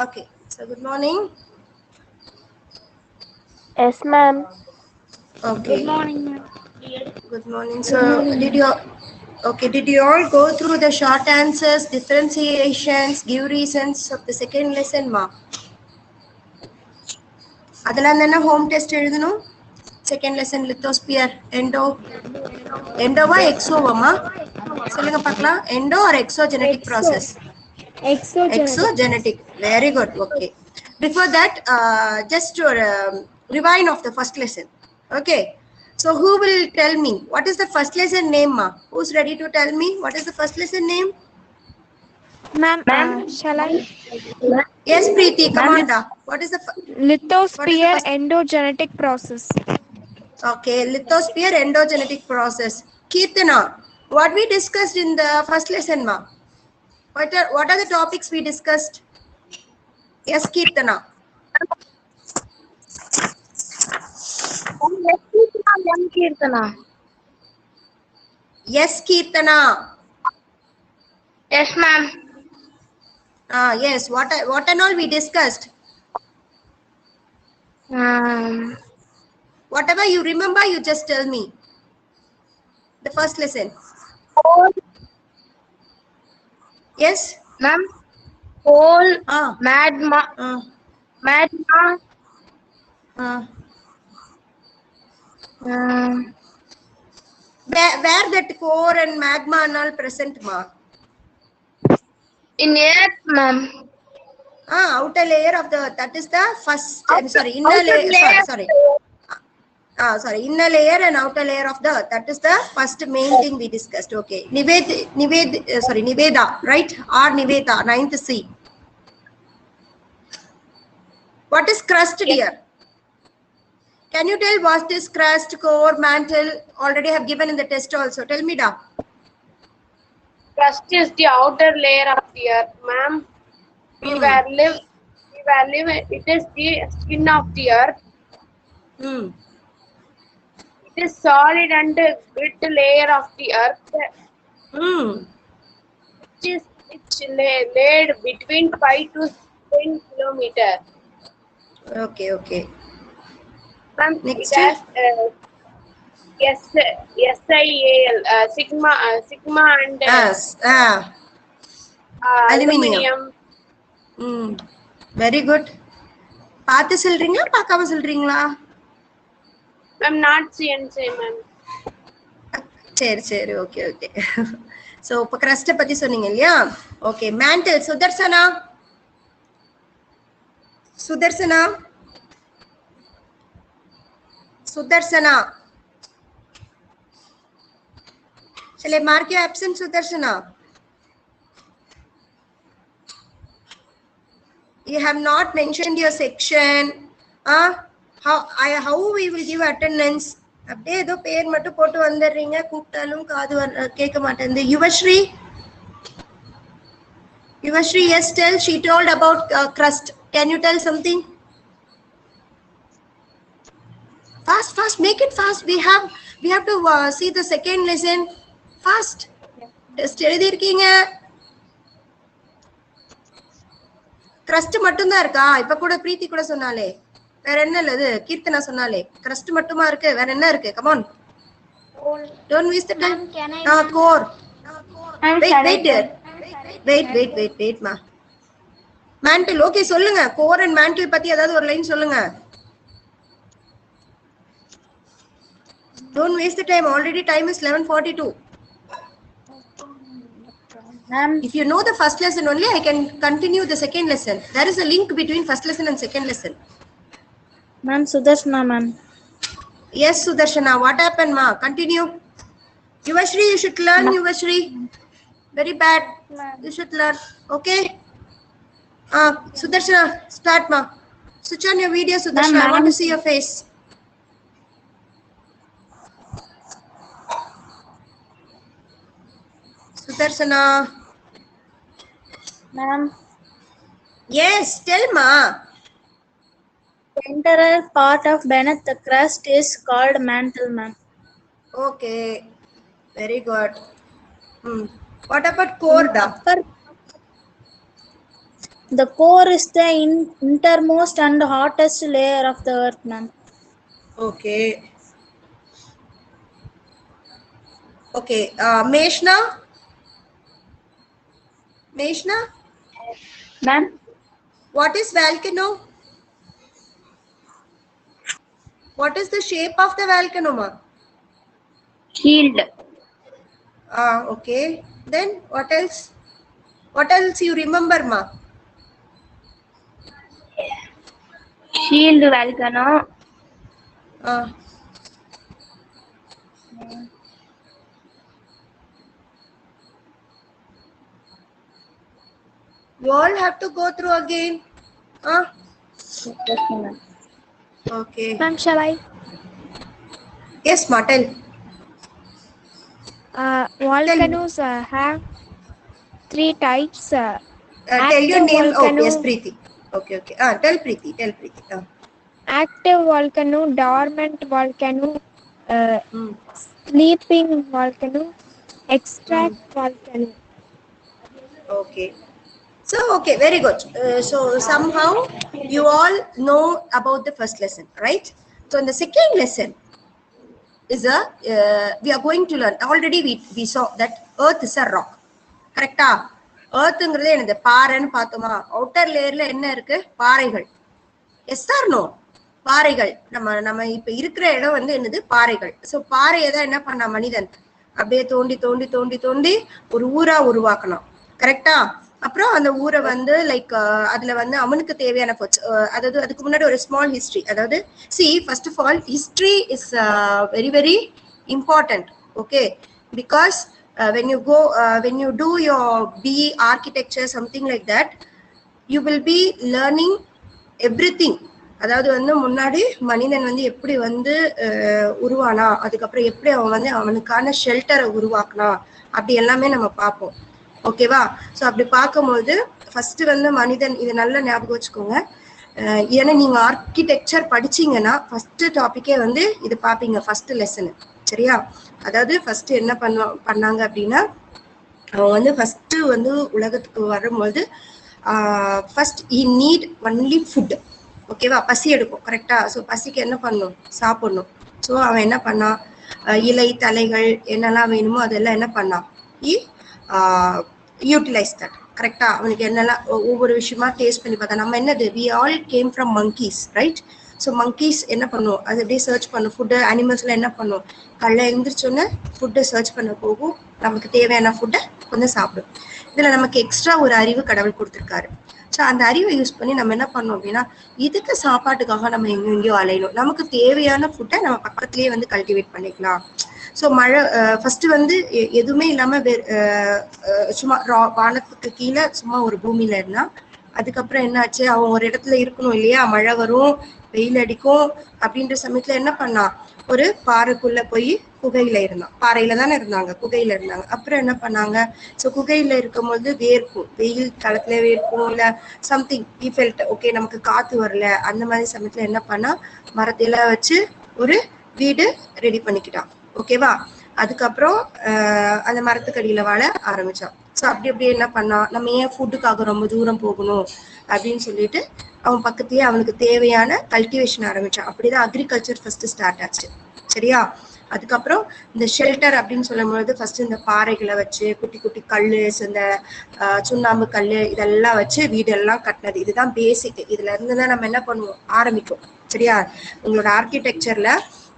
Okay, so good morning. Yes, ma'am. Okay, Good morning, ma'am. good morning. So, did you all go through the short answers, differentiations, give reasons of the second lesson, ma? அதெல்லாம் தானே home test எழுதணும். Second lesson lithosphere எண்டோவா எக்ஸோவாமா சொல்லுங்க பார்க்கலாம். Endo or exogenetic process? Exogenetic. Very good. Okay. Before that, just to rewind of the first lesson. Okay. So who will tell me what is the first lesson name, ma? Who's ready to tell me what is the first lesson name? Ma'am, shall I? Yes, Preeti. Come on, da. What is the Lithosphere first? endogenetic process. Okay, lithosphere endogenetic process. Kirtana, what we discussed in the first lesson, ma? What are the topics we discussed? Yes, Kirtana. Yes, Kirtana. Yes, ma'am. Yes. What and all we discussed? Whatever you remember, you just tell me. The first lesson. Yes. Ma'am, whole Magma. Where that core and magma and all present, ma? In earth, ma'am. Outer layer of the earth. That is the first. Sorry, inner layer. Sorry, inner layer and outer layer of the earth. That is the first main thing we discussed. Okay. Niveda, right? Or Niveda, 9th C. What is crust, dear? Can you tell what is crust, core, mantle? Already have given in the test also. Tell me, da. Crust is the outer layer of the earth, ma'am. It is the skin of the earth. It is solid and grit layer of the earth. It's laid between 5 to 10 kilometers. Okay. Ma'am, Next. it has SiAl, sigma and aluminium. Very good. பார்த்து சொல்றீங்களா பார்க்காம சொல்றீங்களா? I'm not CNC, ma'am. சரி okay so இப்ப crust பத்தி சொன்னீங்க இல்லையா? Okay, mantle. Sudarshana shall I mark your absent, Sudarshana? You have not mentioned your section. How we will give attendance? அப்படியே ஏதோ பேர் மட்டும் போட்டு வந்துடுறீங்க, கூப்பிட்டாலும் காது கேட்க மாட்டேங்குது. Yuvasri, yes, tell. She told about crust. Can you tell something? Fast, make it fast. We have to see the second lesson. Fast. Test எழுதிருக்கீங்க. crust மட்டும் தான் இருக்கா? இப்ப கூட பிரீத்தி கூட சொன்னாலே. வேற என்ன இல்லது? கீர்த்தனா சொன்னாலே. crust மட்டுமா இருக்கு? வேற என்ன இருக்கு? Come on. Don't waste the time. Core. Wait, ma. Mantle. Okay, சொல்லுங்க. core and mantle பத்தி ஏதாவது ஒரு லைன் சொல்லுங்க. Don't waste the time. Already time is 11:42. Ma'am, if you know the first lesson only, I can continue the second lesson. There is a link between first lesson and second lesson. Ma'am, Sudarshana, ma'am. Yes, Sudarshana. What happened, ma? Continue. Yuvashri, you should learn, Yuvashri. Very bad. You should learn. Okay? Sudarshana, start, ma. Switch on your video, Sudarshana. I want to see your face. Sudarshana. Ma'am. Yes, tell, ma. Central part of beneath the crust is called mantle, ma'am. Okay. Very good. What about core, da? The core is the innermost and hottest layer of the earth, ma'am. Okay. Okay. Meshna? Meshna? Ma'am? What is volcano? What is the shape of the volcano, ma? Shield. Okay. Then what else? What else you remember, ma? Shield volcano. Uh, you all have to go through again. Okay. Ma'am, shall I? Yes, ma, tell. Volcanoes have three types. Tell your Active name. Oh, yes, volcano, Preeti. Okay, okay. Tell Preeti. Tell Preeti. active volcano, dormant volcano, Hmm. sleeping volcano, extract Hmm. volcano. Okay. So, okay, very good. So, somehow you all know about the first lesson, right? So, in the second lesson is we are going to learn. Already we saw that Earth is a rock. கரெக்டா? ஏர்த்துங்கிறது என்னது? பாறைன்னு பார்த்தோமா? Outer லேயர்ல என்ன இருக்கு? பாறைகள். Yes or no? பாறைகள். நம்ம இப்ப இருக்கிற இடம் வந்து என்னது? பாறைகள். சோ பாறையை தான் என்ன பண்ணா மனிதன் அப்படியே தோண்டி தோண்டி தோண்டி தோண்டி ஒரு ஊரா உருவாக்கணும். கரெக்டா? அப்புறம் அந்த ஊரை வந்து லைக் அதுல வந்து அவனுக்கு தேவையான அதாவது அதுக்கு முன்னாடி ஒரு ஸ்மால் ஹிஸ்டரி. அதாவது first of all history is very very important. Okay, because when you do your BE architecture something like that, you will be learning everything. அதாவது வந்து முன்னாடி மனிதன் வந்து எப்படி வந்து உருவானா, அதுக்கப்புறம் எப்படி அவன் வந்து அவனுக்கான ஷெல்டரை உருவாக்கலாம், அப்படி எல்லாமே நம்ம பார்ப்போம். ஓகேவா? ஸோ அப்படி பார்க்கும்போது ஃபர்ஸ்ட் வந்து மனிதன், இது நல்லா ஞாபகம் வச்சுக்கோங்க. ஏன்னா நீங்க ஆர்கிடெக்சர் படிச்சீங்கன்னா ஃபர்ஸ்ட் டாபிக்கே வந்து இது பார்ப்பீங்க, ஃபர்ஸ்ட் லெசனு. சரியா? அதாவது ஃபர்ஸ்ட் என்ன பண்ணாங்க அப்படின்னா, அவன் வந்து ஃபர்ஸ்ட் வந்து உலகத்துக்கு வரும்போது first he need only food. ஓகேவா? பசி எடுக்கும். கரெக்டா? ஸோ பசிக்கு என்ன பண்ணும்? சாப்பிடணும். ஸோ அவன் என்ன பண்ணான்? இலை தலைகள் என்னெல்லாம் வேணுமோ அதெல்லாம் என்ன பண்ணான்? Utilize that. கரெக்டா? அவனுக்கு என்னெல்லாம் ஒவ்வொரு விஷயமா டேஸ்ட் பண்ணி பார்த்தா. நம்ம என்னது, we all came from monkeys, right? So monkeys என்ன பண்ணும்? அது அப்படியே சர்ச் பண்ணும் ஃபுட்டு. அனிமல்ஸ்லாம் என்ன பண்ணும்? காலைல எழுந்திரிச்சோன்னே ஃபுட்டை சர்ச் பண்ண போகும், நமக்கு தேவையான ஃபுட்டை கொஞ்சம் சாப்பிடும். இதுல நமக்கு எக்ஸ்ட்ரா ஒரு அறிவு கடவுள் கொடுத்துருக்காரு. ஸோ அந்த அறிவை யூஸ் பண்ணி நம்ம என்ன பண்ணோம் அப்படின்னா, இதுக்கு சாப்பாட்டுக்காக நம்ம எங்கெங்கயோ அலையணும், நமக்கு தேவையான ஃபுட்டை நம்ம பக்கத்துலயே வந்து கல்டிவேட் பண்ணிக்கலாம். ஸோ மழை ஃபர்ஸ்ட் வந்து எதுவுமே இல்லாம சும்மா வானத்துக்கு கீழே சும்மா ஒரு பூமியில இருந்தா, அதுக்கப்புறம் என்னாச்சு, அவன் ஒரு இடத்துல இருக்கணும் இல்லையா? மழை வரும், வெயில் அடிக்கும், அப்படின்ற சமயத்துல என்ன பண்ணா, ஒரு பாறைக்குள்ள போய் குகையில இருந்தான். பாறையில தானே இருந்தாங்க, குகையில இருந்தாங்க. அப்புறம் என்ன பண்ணாங்க, ஸோ குகையில இருக்கும்போது வேர்க்கும், வெயில் காலத்துல வேர்க்கும், இல்ல சம்திங் ஈ ஃபெல்ட் ஓகே நமக்கு காத்து வரல, அந்த மாதிரி சமயத்துல என்ன பண்ணா, மரத்தையெல்லாம் வச்சு ஒரு வீடு ரெடி பண்ணிக்கிட்டான். ஓகேவா? அதுக்கப்புறம் அந்த மரத்துக்கடியில வாழ ஆரம்பிச்சான். ஸோ அப்படி அப்படியே என்ன பண்ணான், நம்ம ஏன் ஃபுட்டுக்காக ரொம்ப தூரம் போகணும் அப்படின்னு சொல்லிட்டு அவன் பக்கத்துலயே அவனுக்கு தேவையான கல்டிவேஷன் ஆரம்பிச்சான். அப்படிதான் அக்ரிகல்ச்சர் ஃபர்ஸ்ட் ஸ்டார்ட் ஆச்சு. சரியா? அதுக்கப்புறம் இந்த ஷெல்டர் அப்படின்னு சொல்லும்போது ஃபர்ஸ்ட் இந்த பாறைகளை வச்சு குட்டி குட்டி கல்லு, இந்த சுண்ணாம்பு கல்லு இதெல்லாம் வச்சு வீடெல்லாம் கட்டினது. இதுதான் பேசிக். இதுல இருந்துதான் நம்ம என்ன பண்ணுவோம், ஆரம்பிக்கும். சரியா? உங்களோட ஆர்கிடெக்சர்ல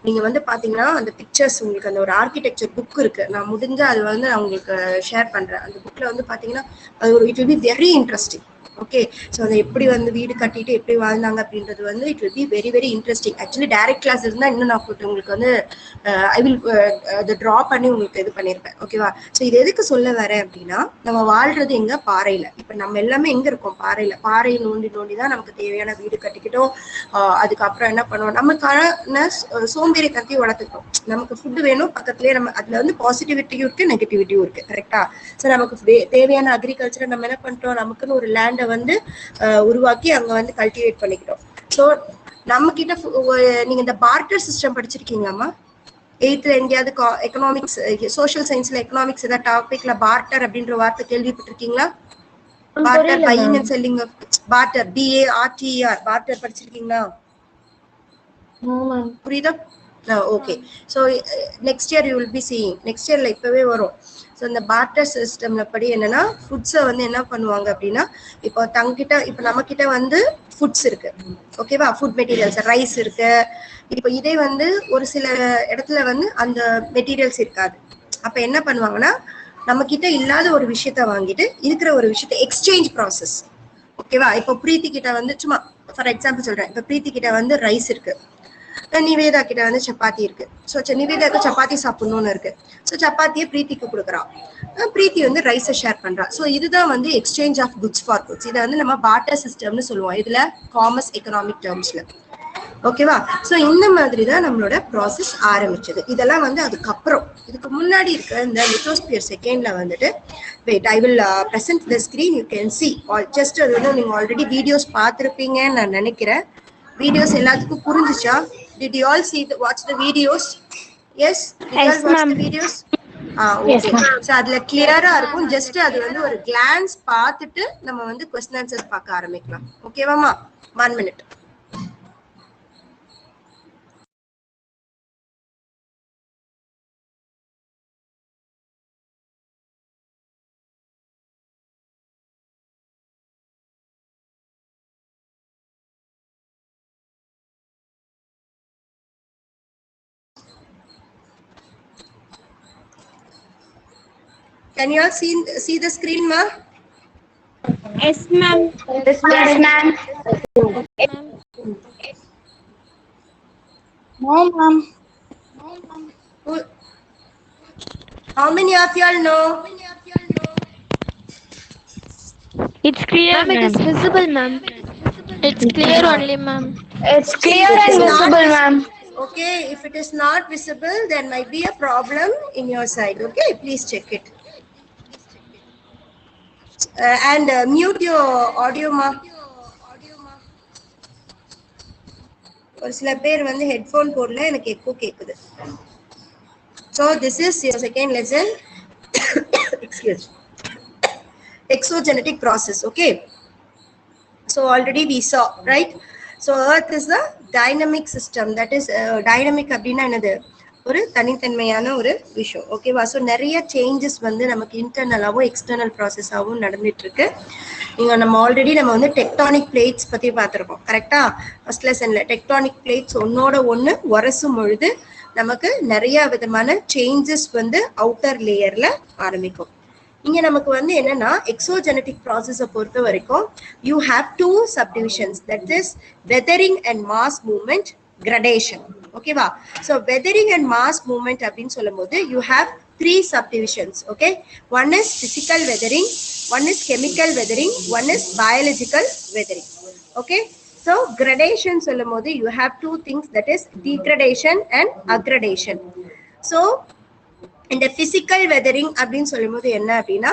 நீங்க வந்து பாத்தீங்கன்னா அந்த பிக்சர்ஸ், உங்களுக்கு அந்த ஒரு ஆர்கிடெக்சர் புக் இருக்கு, நான் முடிஞ்சா அது வந்து நான் உங்களுக்கு ஷேர் பண்றேன். அந்த புக்ல வந்து பாத்தீங்கன்னா அது ஒரு it will be very interesting. Okay, so அதை எப்படி வந்து வீடு கட்டிட்டு எப்படி வாழ்ந்தாங்க அப்படின்றது வந்து it will be very very interesting. Actually direct class இருந்தா இன்னும் நான் உங்களுக்கு வந்து ஐ வில் அதை ட்ரா பண்ணி உங்களுக்கு இது பண்ணியிருப்பேன். ஓகேவா? ஸோ இது எதுக்கு சொல்ல வரேன் அப்படின்னா, நம்ம வாழ்றது எங்க, பாறையில. இப்ப நம்ம எல்லாமே எங்க இருக்கோம், பாறையில. பாறையை நோண்டி நோண்டி தான் நமக்கு தேவையான வீடு கட்டிக்கிட்டோம். அதுக்கப்புறம் என்ன பண்ணுவோம், நமக்கான சோம்பேறித்தனத்தையும் வளர்த்துக்கிட்டோம். நமக்கு ஃபுட்டு வேணும் பக்கத்துலயே, நம்ம அதுல வந்து பாசிட்டிவிட்டியும் இருக்கு, நெகட்டிவிட்டியும் இருக்கு. கரெக்டா? ஸோ நமக்கு தேவையான அக்ரிகல்ச்சரை நம்ம என்ன பண்றோம், நமக்குன்னு ஒரு லேண்டை வந்து உருவாக்கி அங்க வந்து கல்டிவேட் பண்ணிக்கிட்டோம். ஸோ நம்ம கிட்ட நீங்க இந்த பார்ட்டர் சிஸ்டம் படிச்சிருக்கீங்களாமா? 8th எங்கேயாவது எக்கனாமிக்ஸ், சோஷியல் சயின்ஸ்ல எக்கனாமிக்ஸ் ஏதாவது டாபிக்ல பார்ட்டர் அப்படின்ற வார்த்தை கேள்விப்பட்டிருக்கீங்களா? barter, buying and selling of barter, BARTER, barter படிச்சிருக்கீங்களா? புரியுதா? Okay. So next year you will be seeing, next இயர்ல இப்பவே வரும். ஸோ இந்த பார்ட்டர் சிஸ்டம்ல படி என்னன்னா ஃபுட்ஸை வந்து என்ன பண்ணுவாங்க அப்படின்னா, இப்போ தங்கிட்ட இப்போ நம்ம கிட்ட வந்து ஃபுட்ஸ் இருக்கு, ஓகேவா, ஃபுட் மெட்டீரியல்ஸ் ரைஸ் இருக்கு. இப்போ இதே வந்து ஒரு சில இடத்துல வந்து அந்த மெட்டீரியல்ஸ் இருக்காது. அப்ப என்ன பண்ணுவாங்கன்னா நம்ம கிட்ட இல்லாத ஒரு விஷயத்த வாங்கிட்டு இருக்கிற ஒரு விஷயத்த எக்ஸ்சேஞ்ச் ப்ராசஸ், ஓகேவா. இப்போ பிரீத்தி கிட்ட வந்து சும்மா ஃபார் எக்ஸாம்பிள் சொல்றேன், இப்போ பிரீத்தி கிட்ட வந்து ரைஸ் இருக்கு, நிவேதா கிட்ட வந்து சப்பாத்தி இருக்கு. ஸோ நிவேதாக்கு சப்பாத்தி சாப்பிடணும்னு இருக்கு. ஸோ சப்பாத்தியை பிரீத்திக்கு கொடுக்குறான், பிரீத்தி வந்து ரைஸை ஷேர் பண்றா. ஸோ இதுதான் வந்து exchange of goods for goods. இதை வந்து நம்ம பார்ட்டர் சிஸ்டம்னு சொல்லுவோம் இதுல காமர்ஸ் எக்கனாமிக் டேர்ம்ஸ்ல, ஓகேவா. ஸோ இந்த மாதிரி தான் நம்மளோட ப்ராசஸ் ஆரம்பிச்சது. இதெல்லாம் வந்து அதுக்கப்புறம் இதுக்கு முன்னாடி இருக்க இந்த லித்தோஸ்பியர் செகண்ட்ல வந்துட்டு wait I will present the screen, you can see just. அது வந்து நீங்க ஆல்ரெடி வீடியோஸ் பார்த்துருப்பீங்கன்னு நான் நினைக்கிறேன். வீடியோஸ் எல்லாத்துக்கும் புரிஞ்சுச்சா? Did you all watch the videos? Yes, did you all watch the videos? Okay. So அதுல கிளியரா இருக்கும். ஜஸ்ட் அது வந்து ஒரு கிளான்ஸ் பார்த்துட்டு நம்ம வந்து கொஸ்டின் ஆன்சர்ஸ் பார்க்க ஆரம்பிக்கலாம். ஓகேவாமா? 1 minute. Can you all see the screen, ma? Yes, ma'am. Yes, ma'am. No, ma'am. How many of you all know? It's clear, Ma'am, it is visible, ma'am. It's clear only, ma'am. It's clear and visible, ma'am. Okay, if it is not visible, there might be a problem in your side. Okay, please check it. And mute your audio, ma. ஒரு சில பேர் வந்து headphone போடல, எனக்கு echo கேக்குது. So this is your second lesson. Excuse. Exogenetic process. Okay. So already we saw, right? So Earth is the dynamic system. That is dynamic அப்படின்னா என்னது, ஒரு தனித்தன்மையான ஒரு விஷயம், ஓகேவா. ஸோ நிறைய சேஞ்சஸ் வந்து நமக்கு இன்டர்னலாகவும் எக்ஸ்டர்னல் ப்ராசஸாகவும் நடந்துட்டு இருக்கு. நம்ம ஆல்ரெடி நம்ம வந்து டெக்டானிக் பிளேட்ஸ் பத்தி பார்த்துருக்கோம், கரெக்டா. ஃபர்ஸ்ட் லெசன்ல டெக்டானிக் பிளேட்ஸ் ஒன்னோட ஒன்று உரசும் பொழுது நமக்கு நிறைய விதமான சேஞ்சஸ் வந்து அவுட்டர் லேயர்ல ஆரம்பிக்கும். இங்க நமக்கு வந்து என்னன்னா எக்ஸோஜெனடிக் ப்ராசஸை பொறுத்த வரைக்கும் you have 2 subdivisions, that is weathering and mass movement gradation, ஓகேவா. So weathering and mass movement அப்படின்னு சொல்லும் போது you have 3 subdivisions. Okay, one is physical weathering, one is chemical weathering, one is biological weathering. Okay, so gradation சொல்லும் போது you have 2 things, that is degradation and aggradation. So இந்த physical weathering அப்படின்னு சொல்லும் போது என்ன அப்படின்னா,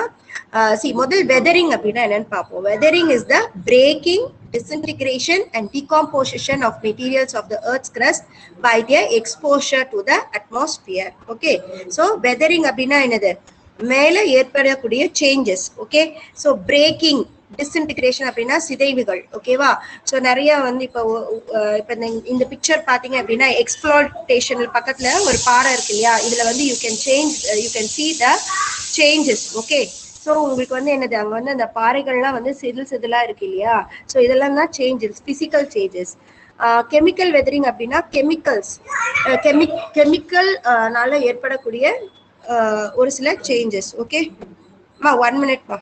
முதல் வெதரிங் அப்படின்னா என்னன்னு பார்ப்போம். Weathering is the breaking, disintegration and decomposition of materials of the earth's crust by their exposure to the atmosphere. Okay, so weathering அப்படின்னா என்னது, மேல ஏற்படக்கூடிய changes. Okay, so breaking, disintegration அப்படின்னா சிதைவுகள், ஓகேவா. ஸோ நிறைய வந்து இப்போ இந்த பிக்சர் பார்த்தீங்க அப்படின்னா எக்ஸ்ப்ளோர்டேஷன் பக்கத்துல ஒரு பாறை இருக்கு இல்லையா, இதுல வந்து you can see the changes. Okay, so உங்களுக்கு வந்து என்னது, அங்க வந்து அந்த பாறைகள்லாம் வந்து செதிலா இருக்கு இல்லையா. ஸோ இதெல்லாம் தான் changes, physical changes. Chemical weathering அப்படின்னா கெமிக்கல்னால ஏற்படக்கூடிய ஒரு சில சேஞ்சஸ். ஓகே மா, 1 minute மா.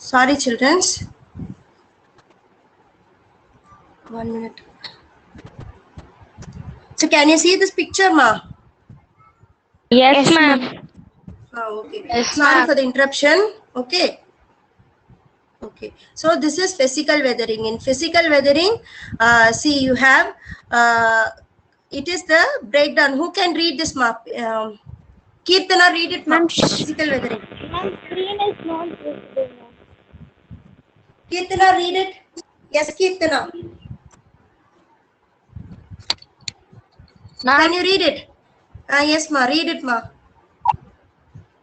Sorry children. 1 minute. So can you see this picture, ma? Yes, ma'am. Okay. Yes, Sorry ma'am. for the interruption. Okay. Okay. So this is physical weathering. In physical weathering, see you have, it is the breakdown. Who can read this map? Kirtana, read it, ma'am. Physical weathering. Ma'am, screen is not visible, ma'am. Kirtana, read it. Yes, Kirtana. Ma'am, Can you read it? Yes, ma. Read it, ma.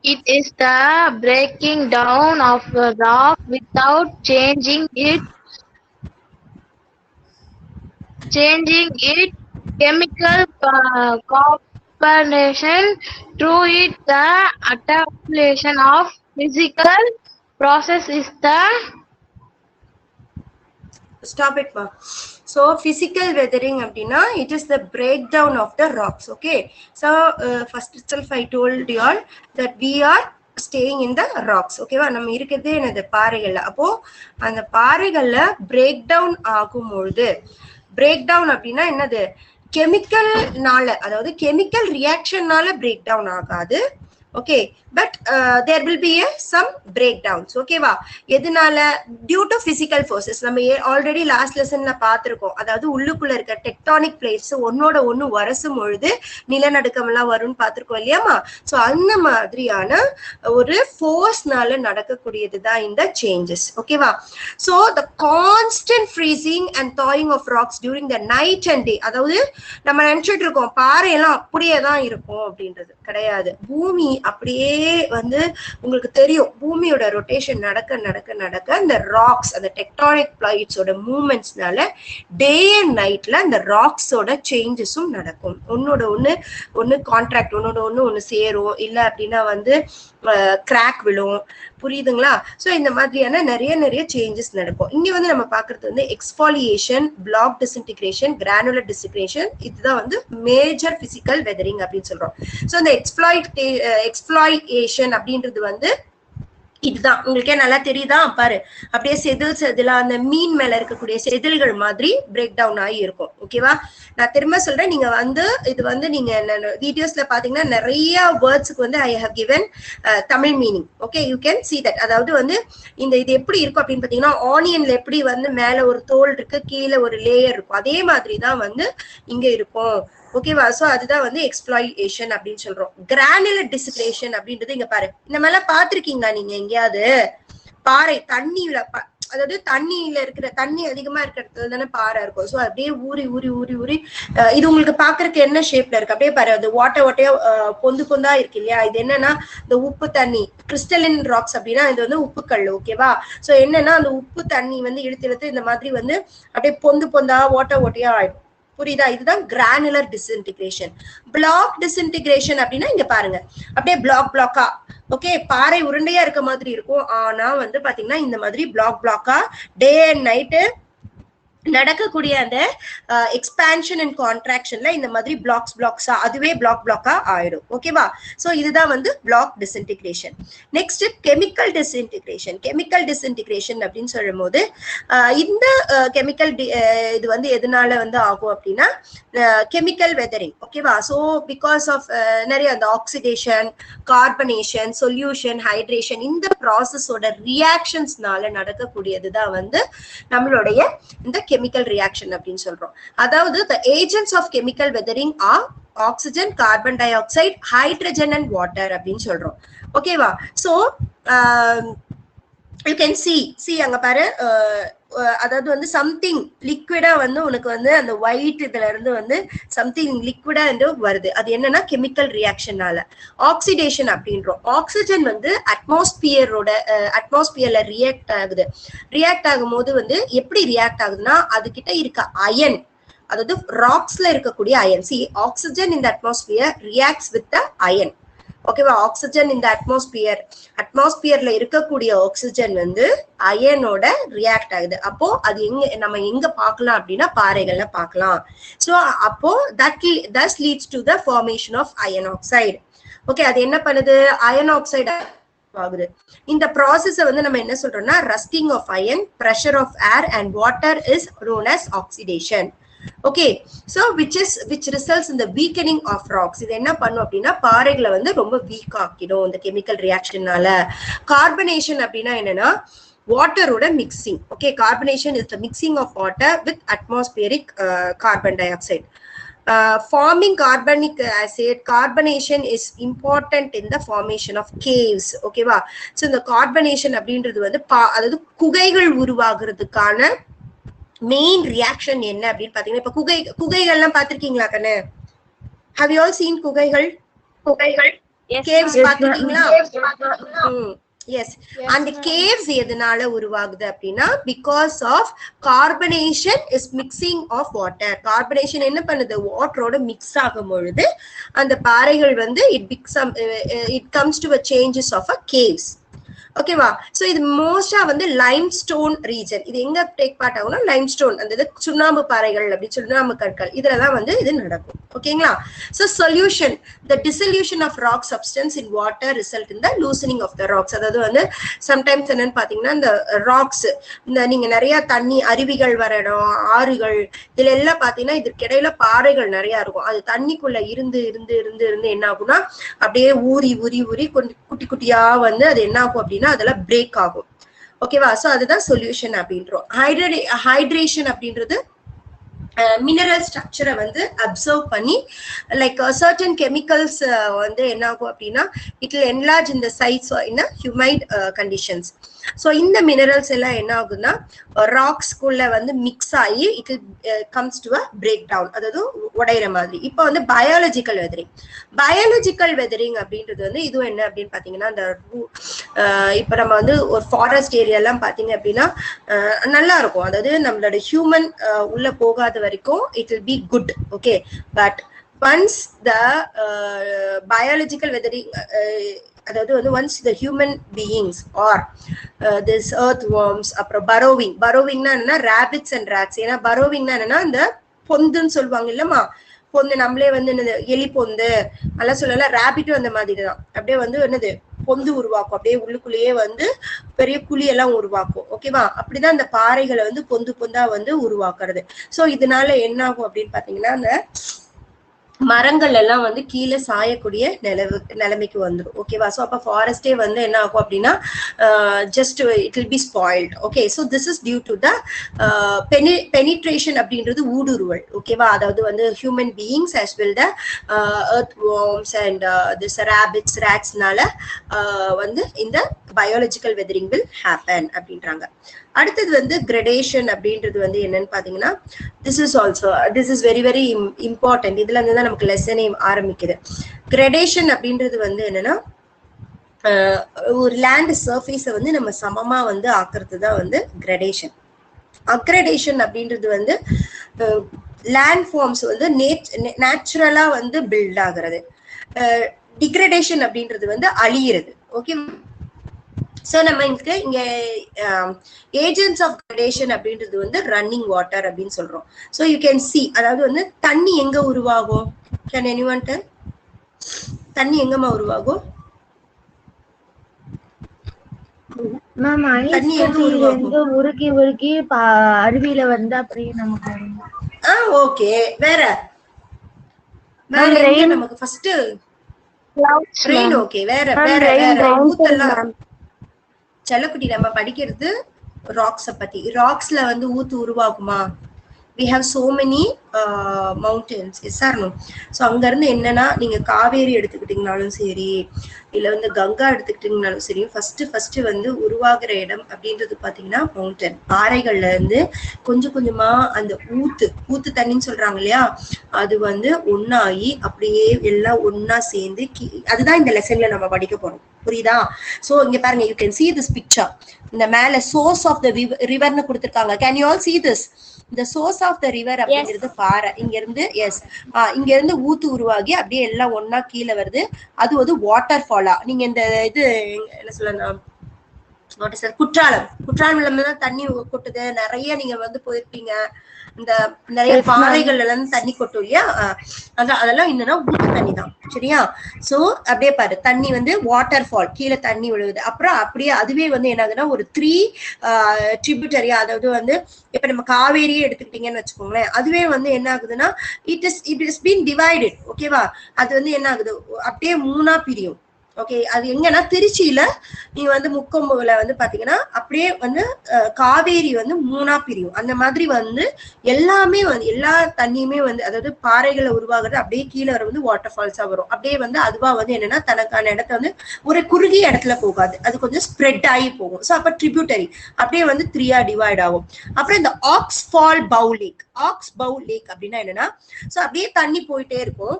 it is the breaking down of a rock without changing its chemical composition. Through it, the adaptation of physical process is the Stop it, ma. So physical weathering abdina, it is the breakdown of the rocks. Okay. So first itself I told you all that we are staying in the rocks. Okay va, நம்ம இருக்கிறதே என்னது பாறைகள்ல. அப்போ அந்த பாறைகள்ல break down ஆகும்பொழுது, break down அப்படின்னா என்னது, கெமிக்கல்னால, அதாவது chemical ரியாக்ஷன்னால break down ஆகாது. Okay, but there will be some breakdowns. Okay va, எதனால? Due to physical forces. நம்ம ஆல்ரெடி லாஸ்ட் லெசன்ல பார்த்திருக்கோம். அதாவது உள்ளுக்குள்ள இருக்க டெக்டானிக் பிளேட்ஸ் ஒன்னோட ஒன்னு வரசும் பொழுது நிலநடுக்கம் எல்லாம் வரும்னு பார்த்திருக்கோம் இல்லையாமா? சோ அந்த மாதிரியான ஒரு ஃபோர்ஸ்னால நடக்கக்கூடியதுதான் இந்த சேஞ்சஸ். ஓகேவா? So the constant freezing and thawing of rocks during the night and day. அதாவது நம்ம நினைச்சிட்டு இருக்கோம் பாறையெல்லாம் அப்படியே தான் இருக்கும் அப்படின்றது கிடையாது. பூமி அப்படியே வந்து உங்களுக்கு தெரியும், பூமியோட ரொட்டேஷன் நடக்க நடக்க நடக்க இந்த ராக்ஸ், அந்த டெக்டானிக் பிளேட்ஸோட மூவ்மெண்ட்ஸ்னால டே அண்ட் நைட்ல அந்த ராக்ஸோட சேஞ்சஸும் நடக்கும். ஒன்னோட ஒன்னு கான்ட்ராக்ட், ஒன்னோட ஒன்னு சேரும், இல்ல அப்படின்னா வந்து கிராக் விழும். புரியுதுங்களா? சோ இந்த மாதிரியான நிறைய சேஞ்சஸ் நடக்கும். இங்க வந்து நம்ம பாக்குறது வந்து exfoliation, block disintegration, granular disintegration. இதுதான் வந்து மேஜர் பிசிக்கல் வெதரிங் அப்படின்னு சொல்றோம். சோ இந்த எக்ஸ்ப்ளாய்டேஷன் அப்படின்றது வந்து இதுதான். உங்களுக்கே நல்லா தெரியுதா பாரு, அப்படியே செதிலா அந்த மீன் மேல இருக்கக்கூடிய செதில்கள் மாதிரி பிரேக் டவுன் ஆகி இருக்கும். ஓகேவா? நான் திரும்ப சொல்றேன், நீங்க வந்து இது வந்து நீங்க வீடியோஸ்ல பாத்தீங்கன்னா நிறைய வேர்ட்ஸுக்கு வந்து I have given Tamil meaning. Okay, you can see that. அதாவது வந்து இந்த இது எப்படி இருக்கும் அப்படின்னு பாத்தீங்கன்னா, ஆனியன்ல எப்படி வந்து மேல ஒரு தோல் இருக்கு, கீழே ஒரு லேயர் இருக்கும், அதே மாதிரிதான் வந்து இங்க இருக்கும். ஓகேவா? சோ அதுதான் வந்து எக்ஸ்ப்ளாய்டேஷன் அப்படின்னு சொல்றோம். கிரானுலர் டிஸ்இன்டிகிரேஷன் அப்படின்றது இங்க பாரு, இந்த மாதிரிலாம் பாத்திருக்கீங்களா நீங்க எங்கேயாவது? பாறை தண்ணியில, அதாவது தண்ணியில இருக்கிற, தண்ணி அதிகமா இருக்கிறது தானே பாறை இருக்கும். சோ அப்படியே ஊறி ஊறி ஊறி ஊறி இது உங்களுக்கு பாக்குறதுக்கு என்ன ஷேப்ல இருக்கு? அப்படியே பாரு, அது ஓட்டையா பொந்து பொந்தா இருக்கு இல்லையா? இது என்னன்னா இந்த உப்பு தண்ணி, கிறிஸ்டலின் ராக்ஸ் அப்படின்னா இது வந்து உப்புக்கல். ஓகேவா? சோ என்னன்னா அந்த உப்பு தண்ணி வந்து இழுத்து இந்த மாதிரி வந்து அப்படியே பொந்து பொந்தா ஓட்டையா ஆயிடும். புரியுதா? இதுதான் கிரானுலர் டிஸ்இன்டிகிரேஷன். பிளாக் டிஸ்இன்டிகிரேஷன் அப்படின்னா இங்க பாருங்க, அப்படியே பிளாக்கா, ஓகே, பாறை உருண்டையா இருக்க மாதிரி இருக்கும். ஆனா வந்து பாத்தீங்கன்னா இந்த மாதிரி பிளாக்கா டே அண்ட் நைட்டு நடக்கக்கூடிய அந்த எக்ஸ்பான்ஷன் அண்ட் கான்ட்ராக்ஷன்ல இந்த மாதிரி பிளாக்ஸா அதுவே பிளாக்கா ஆயிடும். ஓகேவா? சோ இதுதான் வந்து block disintegration. Next chemical disintegration. Chemical disintegration அப்படின்னு சொல்லும் போது இந்த கெமிக்கல் இது வந்து எதனால வந்து ஆகும் அப்படின்னா கெமிக்கல் வெதரிங். ஓகேவா? சோ பிகாஸ் ஆஃப் நிறைய அந்த ஆக்சிடேஷன், கார்பனேஷன், சொல்யூஷன், ஹைட்ரேஷன், இந்த ப்ராசஸோட ரியாக்ஷன்ஸ்னால நடக்கக்கூடியதுதான் வந்து நம்மளுடைய இந்த chemical reaction அப்படின்னு சொல்றோம். அதாவது the agents of chemical weathering are oxygen, carbon dioxide, hydrogen and water அப்படின்னு சொல்றோம். ஓகேவா? சோ you can see அங்க பாரு, அதாவது வந்து சம்திங் லிக்விடா வந்து உனக்கு வந்து அந்த ஒயிட் இதுல இருந்து வந்து சம்திங் லிக்விடா வந்து வருது. அது என்னன்னா கெமிக்கல் ரியாக்ஷனால. ஆக்சிடேஷன் அப்படின்றோம். ஆக்சிஜன் வந்து அட்மாஸ்பியர்ல ரியாக்ட் ஆகும் போது வந்து எப்படி ரியாக்ட் ஆகுதுன்னா, அது கிட்ட இருக்க அயன், அதாவது ராக்ஸ்ல இருக்கக்கூடிய iron. See, oxygen in the atmosphere reacts with the iron. ஓகேவா? ஆக்சிஜன் இந்த அட்மாஸ்பியர்ல இருக்கக்கூடிய ஆக்சிஜன் வந்து அயனோட ரியாக்ட் ஆகுது. அப்போ அது நம்ம எங்க பார்க்கலாம் அப்படின்னா பாறைகள்ல பார்க்கலாம். சோ அப்போ that leads to the formation of iron oxide. Okay, அது என்ன பண்ணுது? அயன் ஆக்சைடு ஆகுது. இந்த ப்ராசஸ வந்து நம்ம என்ன சொல்றோம்னா rusting of iron, pressure of air and water is known as oxidation. Okay, so which results in the weakening of rocks. இது என்ன பண்ணும் அப்படின்னா பாறைகளை வந்து ரொம்ப வீக் ஆக்கிடும் இந்த கெமிக்கல் ரியாக்ஷனால. கார்பனேஷன் அப்படின்னா என்னன்னா வாட்டரோட mixing. Okay, carbonation is the mixing of water with atmospheric carbon dioxide. Forming carbonic acid, carbonation is important in the formation of caves. ஓகேவா? ஸோ இந்த கார்பனேஷன் அப்படின்றது வந்து அதாவது குகைகள் உருவாகிறதுக்கான மெயின் ரியாக்ஷன் என்ன அப்படின்னு பாத்தீங்கன்னா இப்ப குகைகள்லாம் பாத்திருக்கீங்களா கண்ணு? Have you all seen குகைகள்? கேவ்ஸ் பாத்திருக்கீங்களா? Yes. And the caves எதனால உருவாகுது அப்படின்னா because of carbonation is mixing of water. Carbonation என்ன பண்ணுது? வாட்டரோட மிக்ஸ் ஆகும் பொழுது அந்த பாறைகள் வந்து it comes to a changes of a caves. ஓகேவா? சோ இது மோஸ்டா வந்து லைம்ஸ்டோன் ரீஜன். இது எங்க டேக் பார்ட் ஆகும்னா லைம்ஸ்டோன், அந்த சுண்ணாம்பு பாறைகள் அப்படி சுண்ணாம்பு கற்கள் இதுலதான் வந்து இது நடக்கும். ஓகேங்களா? So solution, the dissolution of rock substance in water result in the loosening of the rocks. அதாவது வந்து சம்டைம்ஸ் என்னன்னு பாத்தீங்கன்னா இந்த ராக்ஸ், இந்த நீங்க நிறைய தண்ணி அருவிகள் வர இடம், ஆறுகள், இதுல எல்லாம் பாத்தீங்கன்னா இதுக்கு இடையில பாறைகள் நிறைய இருக்கும். அது தண்ணிக்குள்ள இருந்து இருந்து இருந்து இருந்து என்ன ஆகும்னா அப்படியே ஊறி ஊறி ஊறி குட்டி குட்டியா வந்து அது என்ன ஆகும் அப்படின்னா அதெல்லாம் பிரேக் ஆகும். ஓகேவா? சோ அதுதான் சொல்யூஷன் அப்படின்றோம். ஹைட்ரேஷன் அப்படின்றது மினரல் ஸ்ட்ரக்சரை வந்து அப்சர்வ் பண்ணி லைக் சர்டன் கெமிக்கல்ஸ் வந்து என்ன ஆகும் அப்படின்னா it will enlarge in the size in humid conditions. So இந்த மினரல்ஸ் எல்லாம் என்ன ஆகுதுன்னா ராக்ஸ்குள்ள வந்து மிக்ஸ் ஆகி it comes to a break down, அதாவது உடையிற மாதிரி. இப்போ வந்து பயாலஜிக்கல் வெதரிங் அப்படின்றது வந்து இதுவும் என்ன அப்படின்னு பாத்தீங்கன்னா இந்த இப்போ நம்ம வந்து ஒரு ஃபாரஸ்ட் ஏரியா எல்லாம் பாத்தீங்க அப்படின்னா நல்லா இருக்கும். அதாவது நம்மளோட ஹியூமன் உள்ள போகாத வரைக்கும் it will be good. Okay, but once the biological weathering அதாவது வந்து once the human beings or this earthworms அப்புறம் burrowingனா என்னன்னா rabbits and rats. ஏன்னா burrowingனா என்னன்னா இந்த பொந்துன்னு சொல்லுவாங்க இல்லம்மா, பொந்து நம்மளே வந்து என்னது எலி பொந்து அதெல்லாம் சொல்லல, ரேபிட்டும் அந்த மாதிரி தான். அப்படியே வந்து என்னது பொந்து உருவாக்கும், அப்படியே உள்ளுக்குள்ளேயே வந்து பெரிய குழி எல்லாம் உருவாக்கும். ஓகேவா? அப்படிதான் அந்த பாறைகளை வந்து பொந்து பொந்தா வந்து உருவாக்குறது. சோ இதனால என்ன ஆகும் அப்படின்னு பாத்தீங்கன்னா அந்த மரங்கள் எல்லாம் வந்து கீழே சாயக்கூடிய நிலைமைக்கு வந்துடும். ஓகேவா? சோ அப்ப ஃபாரஸ்டே வந்து என்ன ஆகும் அப்படின்னா just it will be spoiled. Okay, so this is due to the penetration அப்படின்றது ஊடுருவல். ஓகேவா? அதாவது வந்து human beings as well the earthworms and this rabbits, ratsனால வந்து இந்த பயாலஜிக்கல் வெதரிங் will happen அப்படின்றாங்க. அடுத்தது வந்து கிரடேஷன் அப்படின்றது வந்து என்னன்னு பாத்தீங்கன்னா this is very very important. இதுல இருந்து தான் நமக்கு லெசனே ஆரம்பிக்குது. கிரடேஷன் அப்படின்றது வந்து என்னன்னா ஒரு லேண்ட் சர்ஃபேஸை வந்து நம்ம சமமா வந்து ஆக்குறது தான் வந்து கிரடேஷன். அக்ரடேஷன் அப்படின்றது வந்து லேண்ட் ஃபார்ம்ஸ் வந்து நேச்சுரலா வந்து பில்ட் ஆகுறது. டிகிரடேஷன் அப்படின்றது வந்து அழியிறது. ஓகே, சோ நம்ம இங்க ஏஜென்ட்ஸ் ஆஃப் கிரடேஷன் அப்படின்றது வந்து ரன்னிங் வாட்டர் அப்படின்னு சொல்றோம். சோ யூ கேன் சி, அதாவது வந்து தண்ணி எங்க உருவாகும்? Can anyone tell? தண்ணி எங்கம்மா உருவாகும்? மேம் தண்ணி எங்க உருவாகும்? உருகி அருவியில வந்து அப்படியே நமக்கு ஓகே, வேற நமக்கு ஃபர்ஸ்ட் ரெயின். ஓகே, வேற ஊத்தெல்லாம் செல்லக்குட்டி நம்ம படிக்கிறது ராக்ஸ பத்தி. ராக்ஸ்ல வந்து ஊத்து உருவாகுமா? we have so many mountains. yes or no? so அங்க இருந்து என்னன்னா நீங்க காவேரி எடுத்துக்கிட்டீங்கனாலும் சரி, இல்ல வந்து கங்கா எடுத்துக்கிட்டீங்கனாலும் சரி, ஃபர்ஸ்ட் வந்து உருவாகிற இடம் அப்படின்றது பாத்தீங்கன்னா மவுண்டன். பாறைகள்ல இருந்து கொஞ்சம் கொஞ்சமா அந்த ஊத்து தண்ணின்னு சொல்றாங்க இல்லையா, அது வந்து ஒன்னாகி அப்படியே எல்லாம் ஒன்னா சேர்ந்து அதுதான் இந்த லெசன்ல நம்ம படிக்க போறோம். புரியுதா? சோ இங்க பாருங்க, you can see this picture. இந்த மேல சோர்ஸ் ஆஃப் த ரிவர்னு கொடுத்திருக்காங்க. Can you all see this? the source of the river அப்படிங்கிறது பாறை. இங்க இருந்து ஊத்து உருவாகி அப்படியே எல்லாம் ஒன்னா கீழே வருது. அது வந்து வாட்டர் ஃபாலா. நீங்க இந்த இது என்ன சொல்லணும், குற்றாலம் தான் தண்ணி கொட்டுது. நிறைய நீங்க வந்து போயிருப்பீங்க, இந்த நிறைய பாறைகள்ல இருந்து தண்ணி கொட்டும் இல்லையா? அதெல்லாம் என்னன்னா ஊத்து தண்ணி தான். சரியா? சோ அப்படியே பாரு, தண்ணி வந்து வாட்டர் ஃபால், கீழே தண்ணி விழுவுது. அப்புறம் அப்படியே அதுவே வந்து என்ன ஆகுதுன்னா ஒரு 3 ட்ரிபியூட்டரி, அதாவது வந்து இப்ப நம்ம காவேரியே எடுத்துக்கிட்டீங்கன்னு வச்சுக்கோங்களேன், அதுவே வந்து என்ன ஆகுதுன்னா இட் இஸ் பீன் டிவைடட். ஓகேவா? அது வந்து என்ன ஆகுது, அப்படியே 3ஆ பிரியும். ஓகே, அது எங்கன்னா திருச்சியில நீங்க வந்து முக்கொம்புல வந்து பாத்தீங்கன்னா அப்படியே வந்து காவேரி வந்து 3ஆ பிரியும். அந்த மாதிரி வந்து எல்லாமே வந்து எல்லா தண்ணியுமே வந்து, அதாவது பாறைகளை உருவாகிறது அப்படியே கீழே வர வந்து வாட்டர் ஃபால்ஸா வரும். அப்படியே வந்து அதுவா வந்து என்னன்னா தனக்கான இடத்த வந்து ஒரு குறுகிய இடத்துல போகாது, அது கொஞ்சம் ஸ்ப்ரெட் ஆகி போகும். ஸோ அப்ப ட்ரிபியூட்டரி அப்படியே வந்து 3ஆ டிவைட் ஆகும். அப்புறம் இந்த ஆக்ஸ்ஃபால் பவு லேக், ஆக்ஸ் பவு லேக் அப்படின்னா என்னன்னா, ஸோ அப்படியே தண்ணி போயிட்டே இருக்கும்.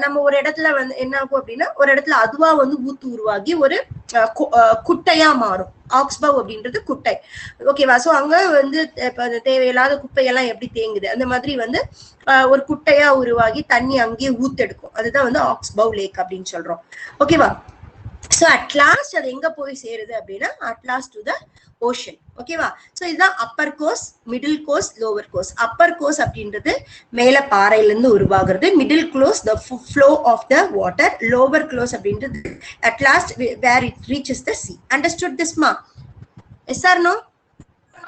நம்ம ஒரு இடத்துல வந்து என்ன ஆகும் அப்படின்னா, ஒரு இடத்துல அதுவா வந்து ஊத்து உருவாகி ஒரு குட்டையா மாறும். ஆக்ஸ்பவ் அப்படின்றது குட்டை. ஓகேவா? சோ அங்க வந்து தேவையில்லாத குப்பையெல்லாம் எப்படி தேங்குது, அந்த மாதிரி வந்து ஒரு குட்டையா உருவாகி தண்ணி அங்கேயே ஊத்தெடுக்கும். அதுதான் வந்து ஆக்ஸ்பவ் லேக் அப்படின்னு சொல்றோம். ஓகேவா? சோ அட் லாஸ்ட் அது எங்க போய் சேருது அப்படின்னா, at last to the ocean. ஓகேவா? சோ இதுதான் upper course, middle course, lower course. Upper course அப்படின்றது மேல பாறையில இருந்து உருவாகிறது. Middle close the flow of the water. Lower close அப்படின்றது at last where it reaches the sea. Understood this ma? Yes or no?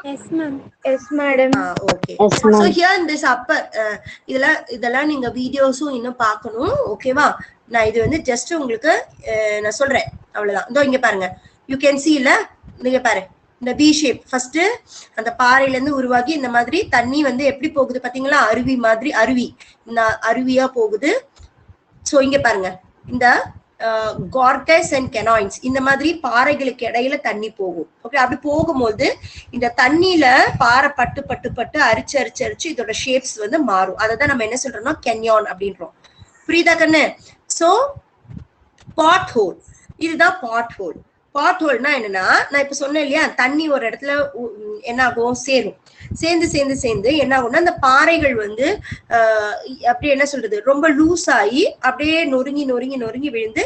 Yes, ma'am. Yes, madam. Okay. So here in this upper இதெல்லாம் நீங்க வீடியோஸும் இன்னும் பார்க்கணும். ஓகேவா? நான் இது வந்து ஜஸ்ட் உங்களுக்கு நான் சொல்றேன், அவ்வளவுதான். இதோ இங்க பாருங்க, யூ கேன் see இல்ல, நீங்க பாரு, இந்த வி ஷேப் ஃபர்ஸ்ட் அந்த பாறையில இருந்து உருவாகி இந்த மாதிரி தண்ணி வந்து எப்படி போகுது பாத்தீங்களா, அருவி மாதிரி, அருவி இந்த அருவியா போகுது. சோ இங்க பாருங்க, இந்த கார்கஸ் அண்ட் கெனாயின்ஸ், இந்த மாதிரி பாறைகளுக்கு இடையில தண்ணி போகும். ஓகே, அப்படி போகும்போது இந்த தண்ணியில பாறை பட்டு பட்டு பட்டு அரிச்சு அரிச்சு அரிச்சு இதோட ஷேப்ஸ் வந்து மாறும். அதான் நம்ம என்ன சொல்றோம்னா கென்யான் அப்படின்றோம். புரியுதா கண்ணு? சோ பாட் ஹோல், இதுதான் பாட் ஹோல். பாட் ஹோல்னா என்னன்னா, நான் இப்ப சொன்னேன் இல்லையா, தண்ணி ஒரு இடத்துல என்ன ஆகும், சேரும். சேர்ந்து சேர்ந்து சேர்ந்து என்ன ஆகும்னா, அந்த பாறைகள் வந்து அப்படியே என்ன சொல்றது, ரொம்ப லூஸ் ஆகி அப்படியே நொறுங்கி நொறுங்கி நொறுங்கி விழுந்து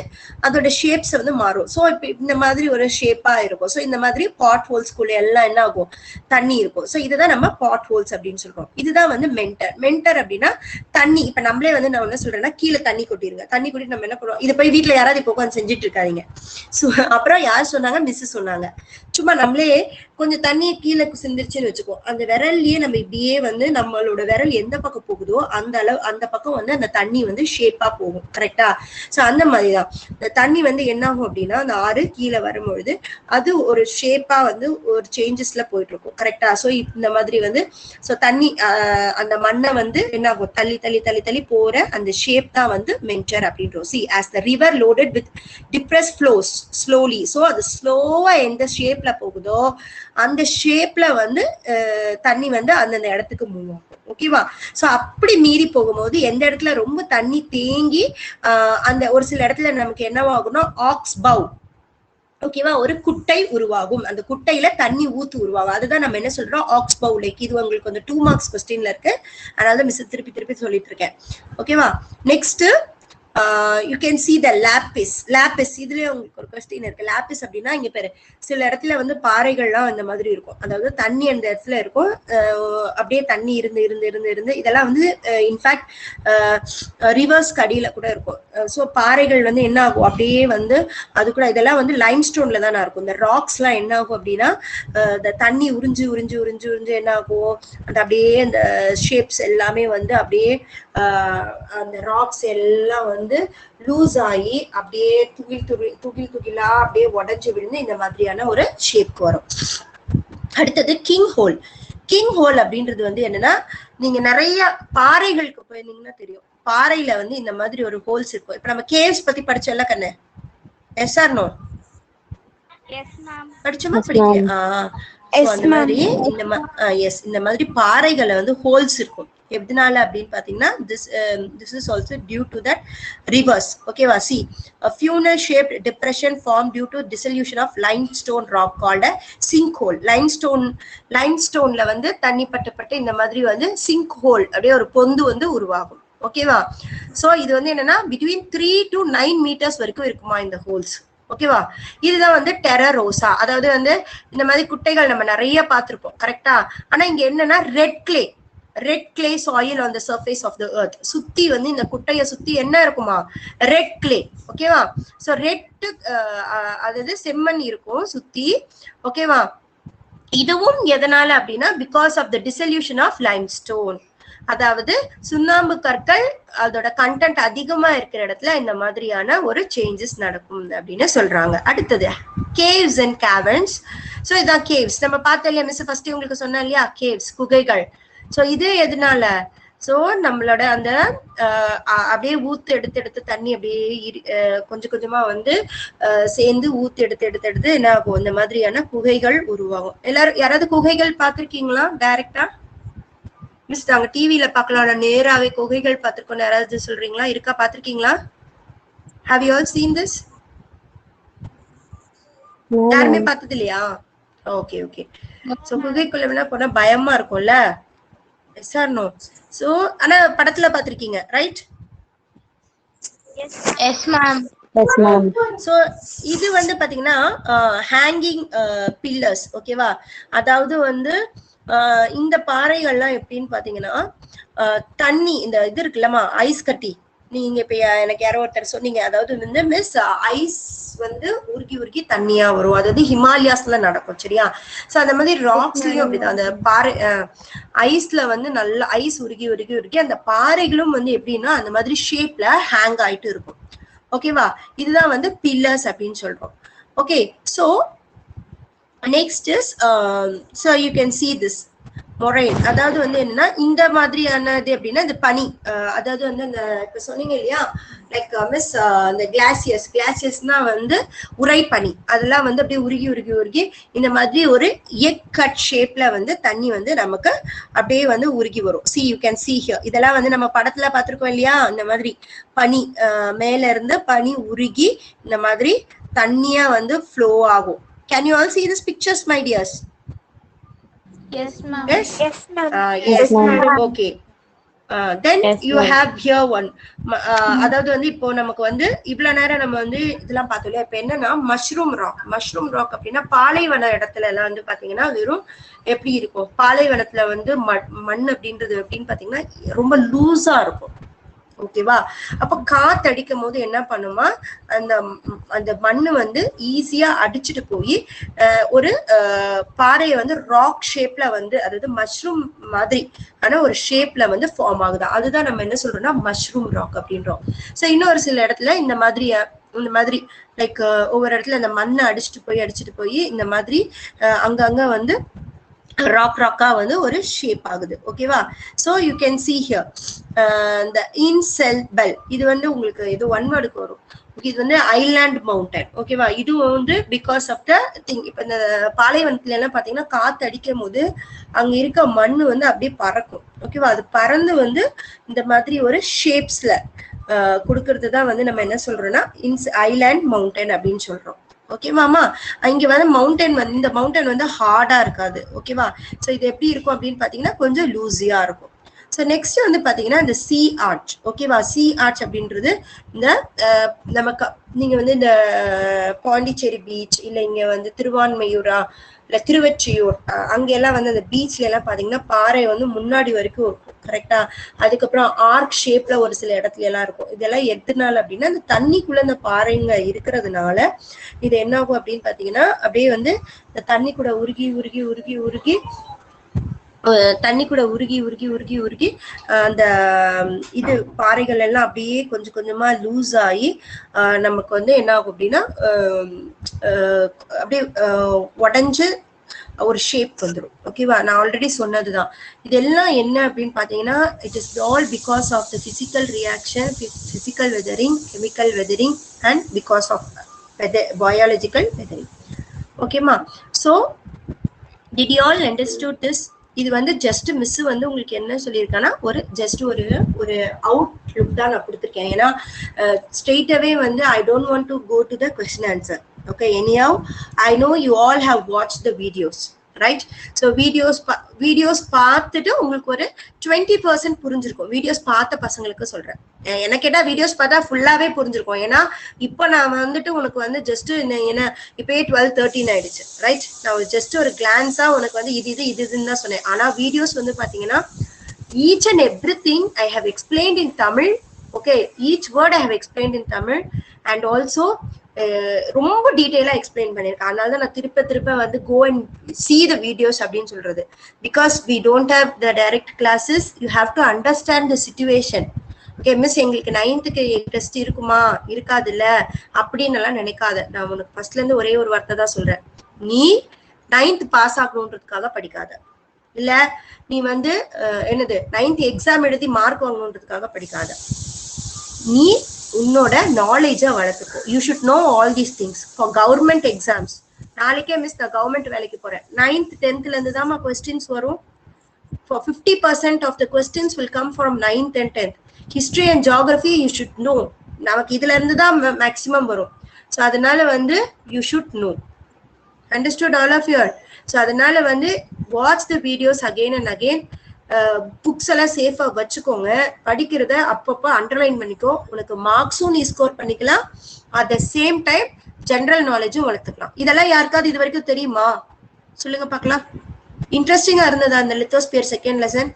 அதோட ஷேப்ஸ் வந்து மாறும். ஸோ இப்ப இந்த மாதிரி ஒரு ஷேப்பா இருக்கும். ஸோ இந்த மாதிரி பாட் ஹோல்ஸ்குள்ள எல்லாம் என்ன ஆகும், தண்ணி இருக்கும். ஸோ இதுதான் நம்ம பாட் ஹோல்ஸ் அப்படின்னு சொல்றோம். இதுதான் வந்து மென்டர். மென்டர் அப்படின்னா தண்ணி, இப்ப நம்மளே வந்து நான் என்ன சொல்றேன்னா, கீழே தண்ணி கொட்டிருங்க. தண்ணி கொட்டி நம்ம என்ன பண்ணுவோம், இதை போய் வீட்டுல யாராவது இப்போ உட்காந்து செஞ்சுட்டு இருக்காதீங்க. ஸோ அப்புறம் யார் சொன்னாங்க, மிஸ் சொன்னாங்க, சும்மா நம்மளே கொஞ்சம் தண்ணியை கீழே சிந்திருச்சுன்னு வச்சுக்கோ, அந்த விரல்லயே நம்ம இப்படியே வந்து நம்மளோட விரல் எந்த பக்கம் போகுதோ அந்த அளவு அந்த பக்கம் வந்து அந்த தண்ணி வந்து ஷேப்பா போகும். கரெக்டா? சோ அந்த மாதிரிதான் இந்த தண்ணி வந்து என்ன ஆகும் அப்படின்னா, அந்த ஆறு கீழே வரும்பொழுது அது ஒரு ஷேப்பா வந்து ஒரு சேஞ்சஸ்ல போயிட்டு இருக்கும். கரெக்டா? சோ இந்த மாதிரி வந்து சோ தண்ணி அந்த மண்ணை வந்து என்ன ஆகும், தள்ளி தள்ளி தள்ளி தள்ளி போற அந்த ஷேப் தான் வந்து மென்டர் அப்படின்றோம். See, as the river loaded with depressed flows slowly, so அது ஸ்லோவா எந்த ஷேப்ல போகுதோ அந்த ஷேப்ல வந்து தண்ணி வந்து அந்தந்த இடத்துக்கு மூவ் ஆகும். ஓகேவா? சோ அப்படி மீறி போகும்போது எந்த இடத்துல ரொம்ப தண்ணி தேங்கி அந்த ஒரு சில இடத்துல நமக்கு என்னவாகும்னா ஆக்ஸ் பவ், ஓகேவா, ஒரு குட்டை உருவாகும். அந்த குட்டையில தண்ணி ஊத்து உருவாகும். அதுதான் நம்ம என்ன சொல்றோம், ஆக்ஸ் பவ் லேக். இது உங்களுக்கு வந்து 2 மார்க்ஸ் கொஸ்டின்ல இருக்கு, அதனால மிஸ் திருப்பி திருப்பி சொல்லிட்டு இருக்கேன். ஓகேவா? Next you can see the lapis. Lapis இதுலயே உங்களுக்கு ஒரு क्वेश्चन இருக்கு. lapis அப்படினா இங்க பாரு, சில இடத்துல வந்து பாறைகள்லாம் அந்த மாதிரி இருக்கும். அதாவது தண்ணி அந்த இடத்துல இருக்கும், அப்படியே தண்ணி இருந்து இருந்து இருந்து இருந்து இதெல்லாம் வந்து இன்ஃபேக்ட் ரிவர்ஸ் கடியில கூட இருக்கும். சோ பாறைகள் வந்து என்ன ஆகும், அப்படியே வந்து அது கூட இதெல்லாம் வந்து லைம்ஸ்டோன்ல தான் இருக்கும். இந்த ராக்ஸ் எல்லாம் என்ன ஆகும் அப்படின்னா, இந்த தண்ணி உறிஞ்சு உறிஞ்சு உறிஞ்சு உறிஞ்சு என்ன ஆகும், அந்த அப்படியே அந்த ஷேப்ஸ் எல்லாமே வந்து அப்படியே அந்த ராக்ஸ் எல்லாம் வந்து லூஸ் ஆகி அப்படியே துகில் துகில் துகில் துகிலா அப்படியே உடைஞ்சு விழுந்து இந்த மாதிரியான ஒரு ஷேப்க்கு வரும். அடுத்தது கிங் ஹோல். கிங் ஹோல் அப்படின்றது வந்து என்னன்னா, நீங்க நிறைய பாறைகளுக்கு போயிருந்தீங்கன்னா தெரியும், பாறையில வந்து இந்த மாதிரி ஒரு ஹோல்ஸ் இருக்கும். இப்ப நம்ம கேவ்ஸ் பத்தி படிச்சோம்ல கண்ணு, எஸ் ஆர் நோ? படிச்சோமா படிக்கல? அந்த மாதிரி இந்த மாதிரி பாறைகளை வந்து ஹோல்ஸ் இருக்கும். எதனால அப்படின்னு பாத்தீங்கன்னா, this is also due to that rivers. ஓகேவா? see, a funnel shaped depression formed due to dissolution of limestone rock called a sinkhole. limestone வந்து தண்ணி பட்டு இந்த மாதிரி வந்து sinkhole அப்படியே ஒரு பொந்து வந்து உருவாகும். ஓகேவா? சோ இது வந்து என்னன்னா, between 3 to 9 meters வரைக்கும் இருக்குமா இந்த ஹோல்ஸ். ஓகேவா? இதுதான் வந்து டெரரோசா. அதாவது வந்து இந்த மாதிரி குட்டைகள் நம்ம நிறைய பார்த்திருப்போம். கரெக்டா? ஆனா இங்க என்னன்னா red clay, red clay soil on the surface of the earth. சுத்தி வந்து இந்த குட்டைய சுத்தி என்ன இருக்குமா, red clay. ஓகேவா? சோ ரெட் அதாவது செம்மண் இருக்கும் சுத்தி. ஓகேவா? இதுவும் எதனால அப்படின்னா because of the dissolution of limestone. அதாவது சுண்ணாம்பு கற்கள் அதோட கண்டென்ட் அதிகமா இருக்கிற இடத்துல இந்த மாதிரியான ஒரு சேஞ்சஸ் நடக்கும் அப்படின்னு சொல்றாங்க. அடுத்தது caves and caverns. சோ இதான் caves. நம்ம பார்த்தோம் இல்லையா, மிஸ் ஃபர்ஸ்ட் உங்களுக்கு சொன்னேன் இல்லையா, caves குகைகள். சோ இது எதனால, சோ நம்மளோட அந்த அப்படியே ஊத்து எடுத்து தண்ணி அப்படியே கொஞ்சம் கொஞ்சமா வந்து சேர்ந்து ஊத்து எடுத்து என்ன ஆகும், இந்த மாதிரியான குகைகள் உருவாகும். எல்லாரும் யாராவது குகைகள் பார்த்திருக்கீங்களா டைரக்டா? மிஸ் நாங்க டிவில பார்க்கலாம், நேராவே குகைகள் பார்த்திருக்கோம். யாராவது சொல்றீங்களா? இருக்கா, பார்த்திருக்கீங்களா? Have you all seen this? யாருமே பார்த்தது இல்லையா? Okay okay. சோ குகைக்குள்ள வேணா போனா பயமா இருக்கும்ல, எஸ் ஆர் நோ? சோ ஆனா படத்துல பார்த்திருக்கீங்க, ரைட்? Yes ma'am. சோ இது வந்து பாத்தீங்கன்னா ஹேங்கிங் பில்லர்ஸ். ஓகேவா? அதாவது வந்து இந்த பாறைகள்லாம் எப்படின்னு பாத்தீங்கன்னா தண்ணி இந்த இது இருக்குல்லமா, ஐஸ் கட்டி. நீங்க இப்ப எனக்கு யாரோ ஒருத்தர் சொன்னீங்க, அதாவது வந்து மிஸ் ஐஸ் வந்து உருகி தண்ணியா வரும், அதாவது ஹிமாலயாஸ்ல நடக்கும், சரியா? சோ அந்த மாதிரி ராக்ஸ்லயும் அப்படிதான், அந்த பாறை ஐஸ்ல வந்து நல்ல ஐஸ் உருகி அந்த பாறைகளும் வந்து எப்படின்னா அந்த மாதிரி ஷேப்ல ஹேங் ஆயிட்டு இருக்கும். ஓகேவா? இதுதான் வந்து பில்லர்ஸ் அப்படின்னு சொல்றோம். Okay, so next is so you can see this moraine. அதாவது வந்து என்னன்னா இந்த மாதிரியானது எப்படின்னா இந்த பனி, அதாவது வந்து இந்த இப்ப சொன்னீங்க இல்லையா லைக் மிஸ் இந்த கிளாசியஸ்னா வந்து உறை பனி, அதெல்லாம் வந்து அப்படியே உருகி இந்த மாதிரி ஒரு எக் கட் ஷேப்ல வந்து தண்ணி வந்து நமக்கு அப்படியே வந்து உருகி வரும். see you can see here. இதெல்லாம் வந்து நம்ம படத்துல பார்த்திருக்கோம் இல்லையா, இந்த மாதிரி பனி மேல இருந்து பனி உருகி இந்த மாதிரி தண்ணியா வந்து ஃப்ளோ ஆகும். Can you all see these pictures, my dears? Yes ma'am. Yes? Yes ma'am. Yes. Okay. Then yes, you have here one. அதாவது வந்து இப்போ நமக்கு வந்து இவ்வளவு நேரம் நம்ம வந்து இதெல்லாம் பார்த்தோம் இல்லையா, இப்ப என்னன்னா மஷ்ரூம் ராக் அப்படின்னா பாலைவன இடத்துல எல்லாம் வந்து பாத்தீங்கன்னா வெறும் எப்படி இருக்கும், பாலைவனத்துல வந்து மண் அப்படின்றது எப்படின்னு பாத்தீங்கன்னா ரொம்ப லூஸா இருக்கும். ஓகேவா? அப்ப காத்து அடிக்கும் போது என்ன பண்ணுமா, அந்த மண்ணு வந்து ஈஸியா அடிச்சுட்டு போய் ஒரு பாறையை வந்து ராக் ஷேப்ல வந்து, அதாவது மஷ்ரூம் மாதிரி ஆனா ஒரு ஷேப்ல வந்து ஃபார்ம் ஆகுது. அதுதான் நம்ம என்ன சொல்றோம்னா மஷ்ரூம் ராக் அப்படின்றோம். சோ இன்னொரு சில இடத்துல இந்த மாதிரி லைக் ஒவ்வொரு இடத்துல இந்த மண்ணை அடிச்சுட்டு போய் இந்த மாதிரி அங்கங்க வந்து ராக்கா வந்து ஒரு ஷேப் ஆகுது. ஓகேவா? So you can see here the இன்செல்பல். இது வந்து உங்களுக்கு ஏதோ ஒன் வேர்டுக்கு வரும். இது வந்து ஐலாண்ட் மவுண்டன். ஓகேவா? இது வந்து பிகாஸ் ஆஃப் த திங். இப்ப இந்த பாலைவனத்துல எல்லாம் பாத்தீங்கன்னா காத்து அடிக்கும் போது அங்க இருக்க மண்ணு வந்து அப்படியே பறக்கும். ஓகேவா? அது பறந்து வந்து இந்த மாதிரி ஒரு ஷேப்ஸ்ல கொடுக்கறது தான் வந்து நம்ம என்ன சொல்றோம்னா ஐலாண்ட் மவுண்டன் அப்படின்னு சொல்றோம். ஓகே மாமா? இங்க வந்து மவுண்டன் வந்து இந்த மவுண்டன் வந்து ஹார்டா இருக்காது. ஓகேவா? சோ இது எப்படி இருக்கும் அப்படின்னு பாத்தீங்கன்னா கொஞ்சம் லூசியா இருக்கும். சோ நெக்ஸ்ட் வந்து பாத்தீங்கன்னா இந்த சி ஆர்ச். ஓகேவா? சி ஆர்ச் அப்படின்றது இந்த நமக்கு நீங்க வந்து இந்த பாண்டிச்சேரி பீச் இல்ல இங்க வந்து திருவான்மையூரா இல்ல திருவெற்றியூர் அங்க எல்லாம் வந்து அந்த பீச்ல எல்லாம் பாத்தீங்கன்னா பாறை வந்து முன்னாடி வரைக்கும் இருக்கும். கரெக்டா? அதுக்கப்புறம் ஆர்க் ஷேப்ல ஒரு சில இடத்துல எல்லாம் இருக்கும். இதெல்லாம் எதுனால அப்படின்னா அந்த தண்ணிக்குள்ள இந்த பாறைங்க இருக்கிறதுனால இது என்ன ஆகும் அப்படின்னு பாத்தீங்கன்னா அப்படியே வந்து இந்த தண்ணி கூட உருகி தண்ணி கூட உருகி அந்த இது பாறைகள் எல்லாம் அப்படியே கொஞ்சம் கொஞ்சமா லூஸ் ஆகி நமக்கு வந்து என்ன ஆகும் அப்படின்னா அப்படியே உடைஞ்சு ஒரு ஷேப் வந்துடும். ஓகேவா? நான் ஆல்ரெடி சொன்னதுதான். இதெல்லாம் என்ன அப்படின்னு பாத்தீங்கன்னா it is all because of the physical reaction, physical weathering, chemical weathering and because of biological weathering. ஓகேமா? So did you all understood this? இது வந்து ஜஸ்ட் மிஸ் வந்து உங்களுக்கு என்ன சொல்லியிருக்காங்கன்னா ஒரு ஜஸ்ட் ஒரு அவுட்லுக் தான் நான் கொடுத்துருக்கேன். ஏன்னா ஸ்ட்ரெயிட் அவே வந்து I don't want to go to the question answer. Okay, anyhow I know you all have watched the videos, right? So videos பார்த்துட்டு உங்களுக்கு ஒரு 20% புரிஞ்சிருக்கும். வீடியோஸ் பார்த்த பசங்களுக்கு சொல்றேன். எனக்கு கேட்டா வீடியோஸ் பார்த்தா ஃபுல்லாவே புரிஞ்சிருக்கும். ஏன்னா இப்போ நான் வந்துட்டு உனக்கு வந்து ஜஸ்ட் என்ன இப்பயே 12:13 ஆயிடுச்சு, ரைட்? நான் ஜஸ்ட் ஒரு கிளான்ஸா உனக்கு வந்து இதுன்னு தான் சொன்னேன். ஆனா வீடியோஸ் வந்து பாத்தீங்கன்னா each and everything I have explained in Tamil. Okay, each word I have explained in Tamil, and also ரொம்ப டீடைலா எக்ஸ்பிளைன் பண்ணிருக்கேன். அதனால தான் நான் திருப்ப திருப்ப வந்து go and see the videos அப்படின்னு சொல்றது. Because we don't have the direct classes, you have to understand the situation. Okay miss, எங்களுக்கு 9th டெஸ்ட் இருக்குமா இருக்காது இல்ல அப்படின்னு எல்லாம் நினைக்காத. நான் உனக்கு ஃபர்ஸ்ட்ல இருந்து ஒரே ஒரு வார்த்தை தான் சொல்றேன். நீ 9th பாஸ் ஆகணுன்றதுக்காக படிக்காத. இல்ல நீ வந்து என்னது 9th எக்ஸாம் எழுதி மார்க் வாங்கணுன்றதுக்காக படிக்காத. நீ உன்னோட நாலேஜை வளர்த்துக்கோ. You should know all these things for government exams. நாளைக்கே மிஸ் நான் கவர்மெண்ட் வேலைக்கு போறேன். 9th 10th இருந்து தான் கொஸ்டின்ஸ் வரும். For 50% of the questions will come from 9th and 10th. History and geography you should know. நமக்கு இதுல இருந்து தான் மேக்ஸிமம் வரும். ஸோ அதனால வந்து you should know. Understood all of you? So அதனால வந்து watch the videos again and again. Books எல்லாம் சேஃபா வச்சுக்கோங்க. படிக்கிறத அப்பப்போ அண்டர்லைன் பண்ணிக்கோ. உனக்கு மார்க்ஸும் நீ ஸ்கோர் பண்ணிக்கலாம். At the same time general நாலேஜும் வளர்த்துக்கலாம். இதெல்லாம் யாருக்காவது இது வரைக்கும் தெரியுமா? சொல்லுங்க பார்க்கலாம். இன்ட்ரெஸ்டிங்கா இருந்ததா அந்த lithosphere second lesson?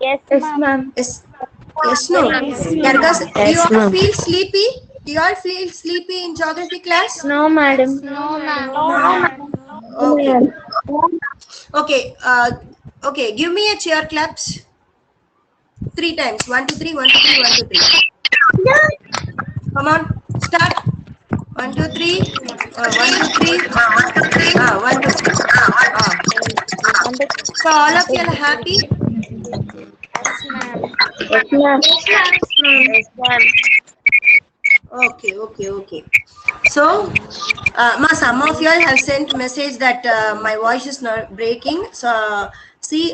Yes, ma'am. Yes, no. Yargas, do you all feel sleepy? Do you all feel sleepy in geography class? No, madam. No, ma'am. Okay. Okay. Okay. Give me a cheer claps. 3 times. 1, 2, 3. 1, 2, 3. 1, 2, 3. Come on. Start. 1, 2, 3. 1, 2, 3. 1, 2, 3. So all of you are happy? Yes, ma'am. Yes, ma'am. Okay. So, some of you all have sent message that my voice is not breaking. So, see,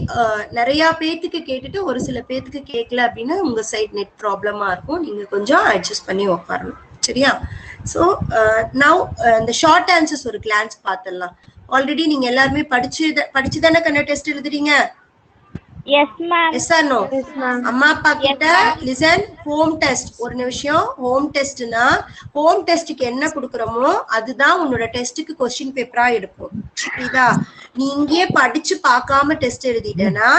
நிறைய பேத்துக்கு கேட்டுட்டு ஒரு சில பேத்துக்கு கேட்கல அப்படின்னா உங்க side net ப்ராப்ளமா இருக்கும். நீங்க கொஞ்சம் அட்ஜஸ்ட் பண்ணி உட்காரணும். சரியா? ஸோ நவ் இந்த ஷார்ட் ஆன்சர்ஸ் ஒரு கிளான்ஸ் பார்த்துடலாம். ஆல்ரெடி நீங்க எல்லாருமே படிச்சு தானே கண்ண டெஸ்ட் எழுதுறீங்க? Yes, ma'am. Yes or no? Yes, ma'am. அம்மா அப்பா கிட்ட லிசன். ஹோம் டெஸ்ட் ஒரு நிமிஷம். ஹோம் டெஸ்ட்னா ஹோம் டெஸ்ட்டுக்கு என்ன கொடுக்குறோமோ அதுதான் உன்னோட டெஸ்ட்டுக்கு கொஸ்டின் பேப்பரா எடுப்போம். புரியுதா? நீ இங்கேயே படிச்சு பார்க்காம டெஸ்ட் எழுதிட்டேன்னா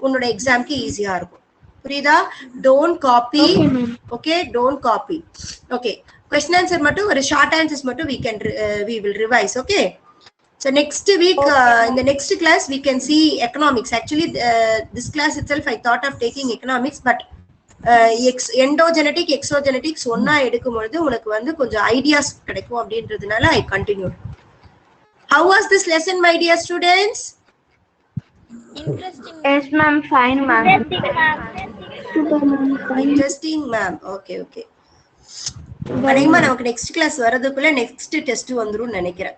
உன்னோட எக்ஸாம்க்கு ஈஸியா இருக்கும். புரியுதா? Don't copy. Okay, don't copy. Okay, question answer மட்டும் ஒரு ஷார்ட் ஆன்சர்ஸ் மட்டும் we will revise. Okay. So next week, in the next class, we can see economics. Actually, this class itself, I thought of taking economics, but endogenetic, exogenetics, ஒன்னா எடுக்கும்போது உனக்கு வந்து கொஞ்சம் ideas கிடைக்கும் அப்படின்றதுனால I continued. How was this lesson, my dear students? Interesting. Yes, ma'am. Fine, ma'am. Interesting, ma'am. Okay. அநேகமா நமக்கு next class வரதுக்குள்ள நெக்ஸ்ட் டெஸ்ட் வந்துரும் நினைக்கிறேன்.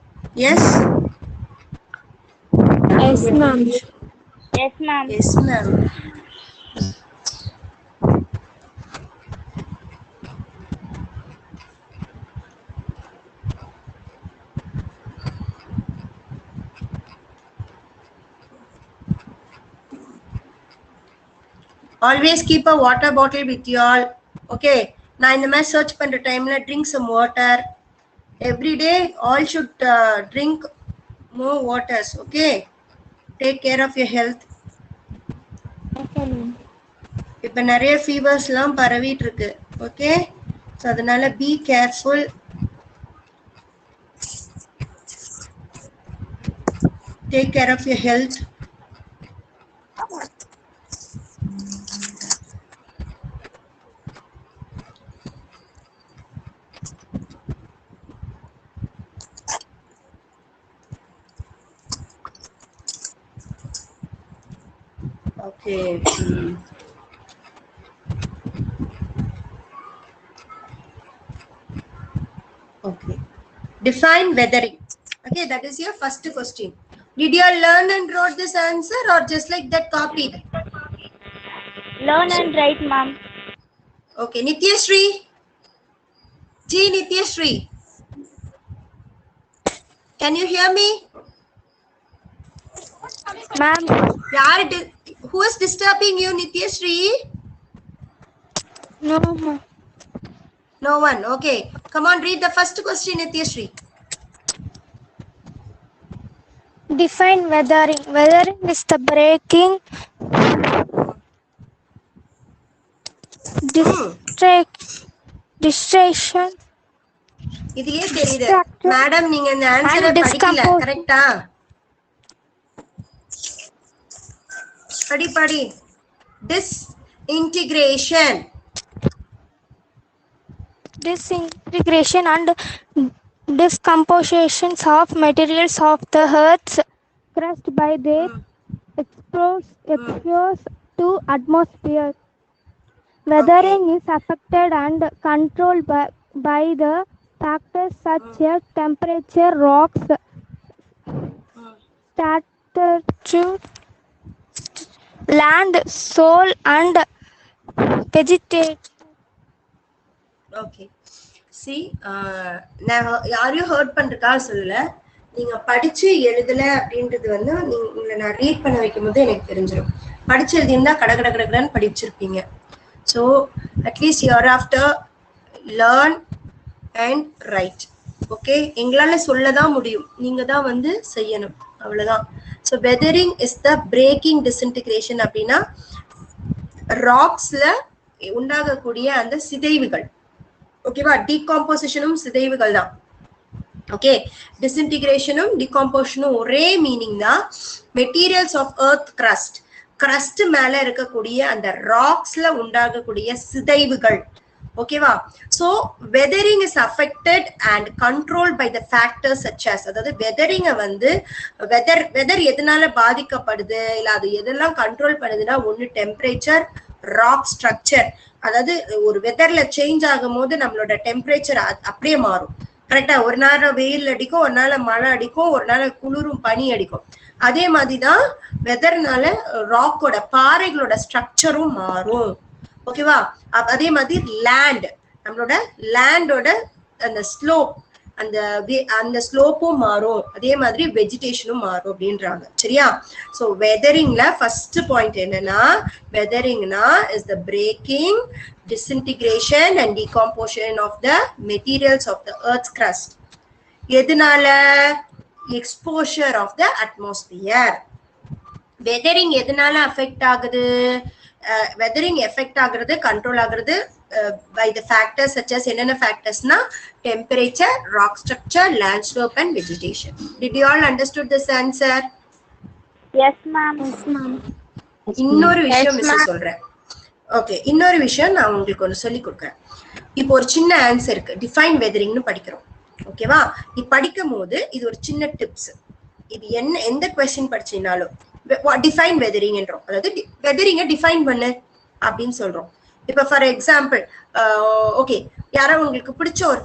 S? Yes, ma'am. Yes, ma'am. Yes, ma'am. Always keep a water bottle with you all. Okay. நான் இந்த மாதிரி search பண்ற டைம்ல drink some water. Every day all should drink more waters. Okay. Take care of your health. இப்ப நிறைய fevers எல்லாம் பரவிட்டு இருக்கு. ஓகே, சோ அதனால be careful. Take care of your health. Okay. Okay. Define weathering. Okay, that is your first question. Did you all learn and wrote this answer or just like that copied? Learn and write, ma'am. Okay, Nityashree. Nityashree. Can you hear me? Ma'am. Who is disturbing you, Nityashree? No, ma'am. No one. Okay. Come on, read the first question, Nityashree. Define weathering. Weathering is the breaking distraction இதுலயே தெரியுது Distracted madam நீங்க இந்த ஆன்சரை and படிக்கல discomfort. கரெக்டா படி disintegration disintegration and decompositions of materials of the earth's crust by their exposure to atmosphere. Weathering is affected and controlled by the factors such as temperature, rocks, latitude, land, soil, and vegetation. Okay C நான் யாரையும் hurt பண்றதுக்காக சொல்லல நீங்க படிச்சு எழுதல அப்படின்றது வந்து உங்களை நான் ரீட் பண்ண வைக்கும் போது எனக்கு தெரிஞ்சிடும் படிச்சு எழுதியிருந்தா கடன்னு படிச்சிருப்பீங்க so at least you are after learn and write okay எங்களால சொல்லதான் முடியும் நீங்க தான் வந்து செய்யணும் அவ்வளவுதான் so weathering is the breaking disintegration அப்படின்னா ராக்ஸ்ல உண்டாகக்கூடிய அந்த சிதைவுகள் ஓகேவா டீகாம்போசிஷனும் சிதைவுகள் தான் ஓகே டிஸ்இன்டிகிரேஷனும் டீகாம்போசிஷனும் ஒரே மீனிங் தான் மெட்டீரியல்ஸ் ஆஃப் எர்த் கிரஸ்ட் மேல இருக்கக்கூடிய அந்த ராக்ஸ்ல உண்டாகக்கூடிய சிதைவுகள் ஓகேவா so weathering is affected and control by the factors such as அதாவது வெதரிங்க வந்து வெதர் எதனால பாதிக்கப்படுது இல்ல அது எதெல்லாம் கண்ட்ரோல் பண்ணுதுன்னா ஒன்னு டெம்பரேச்சர் ராக் ஸ்ட்ரக்சர் அதாவது ஒரு வெதர்ல சேஞ்ச் ஆகும் போது நம்மளோட டெம்பரேச்சர் அப்படியே மாறும் கரெக்டா ஒரு நேரம் வெயில் அடிக்கும் ஒரு நாள் மழை அடிக்கும் ஒரு நாள் குளிரும் பனி அடிக்கும் அதே மாதிரிதான் வெதர்னால ராக்கோட பாறைகளோட ஸ்ட்ரக்சரும் மாறும் ஓகேவா அதே மாதிரி லேண்ட் நம்மளோட லேண்டோட அந்த ஸ்லோப் அந்த ஸ்லோப்பும் மாறும் அதே மாதிரி வெஜிடேஷனும் மாறும் அப்படின்றாங்க சரியா சோ வெதரிங்ல ஃபர்ஸ்ட் பாயிண்ட் என்னன்னா வெதரிங்னா is the breaking disintegration and decomposition of the materials of the earth's crust எதனால exposure of the atmosphere weathering எதனால அஃபெக்ட் ஆகுது வெதரிங் எஃபெக்ட் ஆகுறது கண்ட்ரோல் ஆகுறது by the factors such as என்னென்ன factorsனா temperature, rock structure, land slope and vegetation. Did you all understood this answer? Yes ma'am. இன்னொரு விஷயம் miss சொல்றேன் okay இன்னொரு விஷயம் நான் உங்களுக்கு ஒன்று சொல்லி கொடுக்குறேன் இப்போ ஒரு சின்ன ஆன்சர் இருக்கு டிஃபைன் வெதரிங்னு படிக்கிறோம் ஓகேவா நீ படிக்கும் போது இது ஒரு சின்ன டிப்ஸ் இது என்ன எந்த கொஸ்டின் படிச்சீங்கனாலும் டிஃபைன் வெதரிங் என்றோம் அதாவது வெதரிங்க டிஃபைன் பண்ணு அப்படின்னு சொல்றோம் இப்ப ஃபார் எக்ஸாம்பிள் ஓகே யாரோ உங்களுக்கு பிடிச்ச ஒரு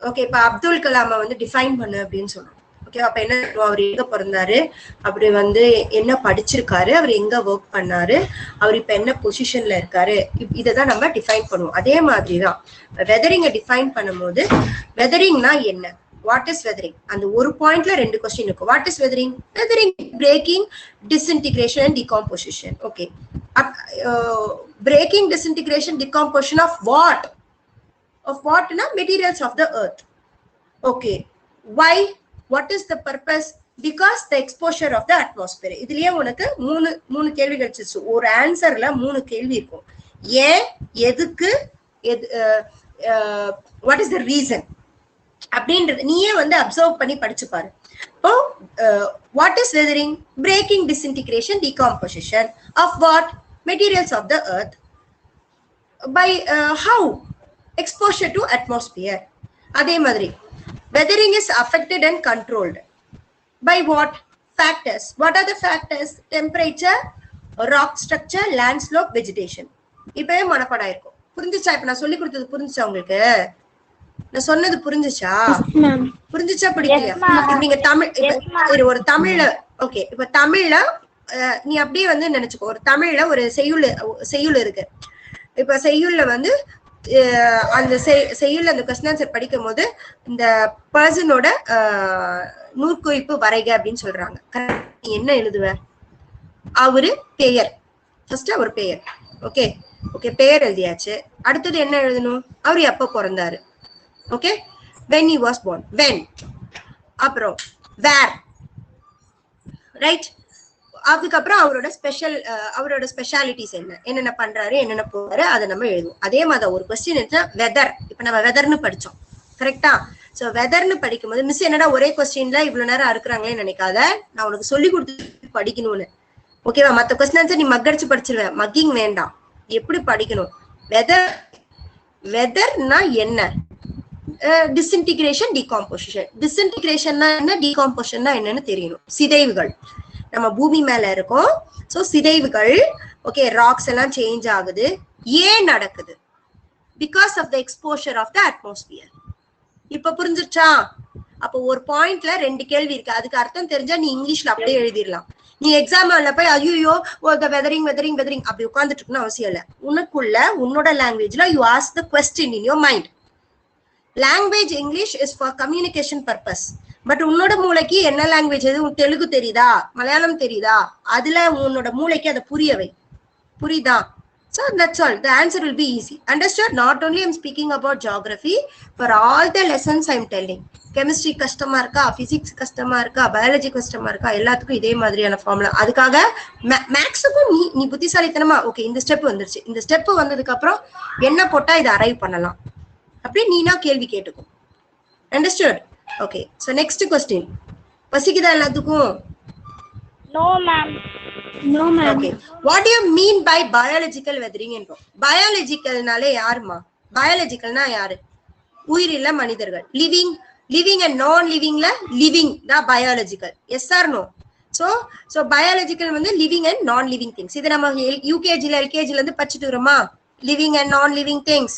ஓகே இப்ப அப்துல் கலாமை வந்து டிஃபைன் பண்ணு அப்படின்னு சொல்றோம் ஓகே அப்ப என்ன அவர் எங்க பிறந்தாரு அப்படி வந்து என்ன படிச்சிருக்காரு அவர் எங்க ஒர்க் பண்ணாரு அவர் இப்ப என்ன பொசிஷன்ல இருக்காரு இததான் நம்ம டிஃபைன் பண்ணுவோம் அதே மாதிரிதான் வெதரிங்க டிஃபைன் பண்ணும்போது வெதரிங்னா என்ன வாட் இஸ் வெதரிங் அந்த ஒரு பாயிண்ட்ல ரெண்டு கொஸ்டின் இருக்கும் what is weathering weathering breaking disintegration and decomposition okay breaking disintegration decomposition of what na materials of the earth okay why what is the purpose because the exposure of the atmosphere இதுலயே உனக்கு மூணு கேள்வி கிடைச்சிச்சு ஒரு ஆன்சர்ல மூணு கேள்வி இருக்கும் ஏன் எதுக்கு what is the reason அப்படின்றது நீயே வந்து அப்சர்வ் பண்ணி படிச்சு பாரு இப்போ what is weathering breaking disintegration decomposition of what materials of the earth by how exposure to atmosphere adhe madri weathering is affected and controlled by what factors what are the factors temperature rock structure land slope vegetation இப்பவே மனப்பாடம் ஆயிருக்கும் புரிஞ்சுச்சா இப்ப நான் சொல்லி கொடுத்தது புரிஞ்சுச்சா உங்களுக்கு நான் சொன்னது புரிஞ்சுச்சா புரிஞ்சுச்சா பிடிக்கலையா நீங்க தமிழ் ஒரு தமிழ்ல ஓகே இப்ப தமிழ்ல நீ அப்படியே வந்து நினைச்சுக்கோ ஒரு தமிழ்ல ஒரு செய்யுள் இருக்கு இப்ப செய்யுள்ல வந்து அந்த செய்யுள்ல அந்த கொஸ்டின் ஆன்சர் படிக்கும் போது இந்த பர்சனோட நூற்குறிப்பு வரைக அப்படின்னு சொல்றாங்க நீ என்ன எழுதுவ அவரு பெயர் ஃபர்ஸ்ட் அவர் பெயர் ஓகே ஓகே பெயர் எழுதியாச்சு அடுத்தது என்ன எழுதணும் அவர் எப்ப பிறந்தாரு okay when he was born when அப்புறம் where ரைட் அதுக்கப்புறம் அவரோட ஸ்பெஷாலிட்டிஸ் என்னென்ன பண்றாரு, என்னென்ன போறாரு, அதை நம்ம எழுதுவோம். அதே மாதிரி ஒரு கொஸ்டின் இருந்தா வெதர். இப்ப நம்ம வெதர்னு படிச்சோம், கரெக்டா? சோ வெதர்னு படிக்கும்போது மிஸ் என்னடா ஒரே கொஸ்டின்ல இவ்வளவு நேரம் இருக்கிறாங்களே நினைக்காத, நான் உனக்கு சொல்லி கொடுத்து படிக்கணும்னு. ஓகேவா? மத்த கொஸ்டின் ஆன்சர் நீ மக்கடிச்சு படிச்சிருவேன், மக்கிங் வேண்டாம். எப்படி படிக்கணும்? வெதர்னா என்ன? Disintegration, decomposition. டிஸ்இன்டிகிரேஷன்னா என்ன, டீகாம்போசிஷன்னா என்னன்னு தெரியணும். சிதைவுகள். நம்ம பூமி மேல இருக்கோம், சோ சிதைவுகள். ஓகே, ராக்ஸ் எல்லாம் சேஞ்ச் ஆகுது. ஏன் நடக்குது? Because of the exposure of the atmosphere. இப்ப புரிஞ்சிருச்சா? அப்போ ஒரு பாயிண்ட்ல 2 கேள்வி இருக்கு, அதுக்கு அர்த்தம் தெரிஞ்சா நீ இங்கிலீஷ்ல அப்படியே எழுதிடலாம். நீ எக்ஸாம்ல போய் ஐயோ வெதரிங் வெதரிங் வெதரிங் அப்படி உட்காந்துட்டு இருக்கணும் அவசியம் இல்ல. உனக்குள்ள உன்னோட லாங்குவேஜ்ல you ask the question in your mind. Language English is for communication purpose. But உன்னோட மூளைக்கு என்ன லாங்குவேஜ் எது, தெலுங்கு தெரியுதா, மலையாளம் தெரியுதா, அதுல உன்னோட மூளைக்கு அதை புரியவை. புரியுதா? So that's all. The answer will be easy. Understood? Not only I'm speaking about geography, for all the lessons I'm telling. Chemistry கஷ்டமா இருக்கா, physics கஷ்டமா இருக்கா, biology கஷ்டமா இருக்கா, எல்லாத்துக்கும் இதே மாதிரியான ஃபார்முலா. அதுக்காக மேக்ஸுக்கும் நீ புத்திசாலித்தனமா ஓகே இந்த ஸ்டெப் வந்துருச்சு, இந்த ஸ்டெப் வந்ததுக்கு அப்புறம் என்ன போட்டா இதை அரைவ் பண்ணலாம் அப்படி நீனா கேள்வி கேட்டுக்கும். Understood? Okay, so next question. பசிக்குதா எல்லாத்துக்கும்? No, ma'am. No, ma'am. Okay, what do you mean by biological weathering என்றோம்? பயாலஜிக்கல்னாலே யாருமா? பயாலஜிக்கல்னா யாரு? உயிரில்ல மனிதர்கள். லிவிங் அண்ட் நான் லிவிங்ல லிவிங் தான் biological. Yes or no? So biological வந்து living and non living things. இது நம்ம யூகேஜில எல்கேஜில இருந்து படிச்சுட்டு வரோமா, living and non living things.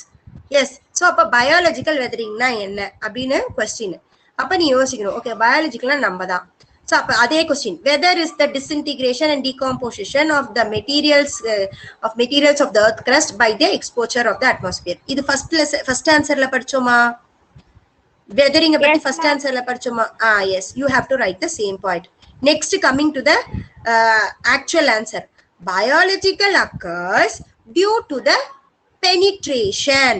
Yes. So அப்ப பயாலஜிக்கல் வெதரிங்னா என்ன அப்படின்னு கொஸ்டின். அப்ப நீ யோசிக்கணும், ஓகே பயாலஜிக்கல்னா நம்ம தான். சோ அப்ப அதே question, whether is the disintegration and decomposition of the materials of the earth crust by the exposure of the atmosphere. இது ஃபர்ஸ்ட் ஆன்சர்ல படிச்சோமா? வெதரிங் பத்தி ஃபர்ஸ்ட் ஆன்சர்ல படிச்சோமா? Yes, you have to write the same point. Next coming to the actual answer. Biological occurs due to the penetration.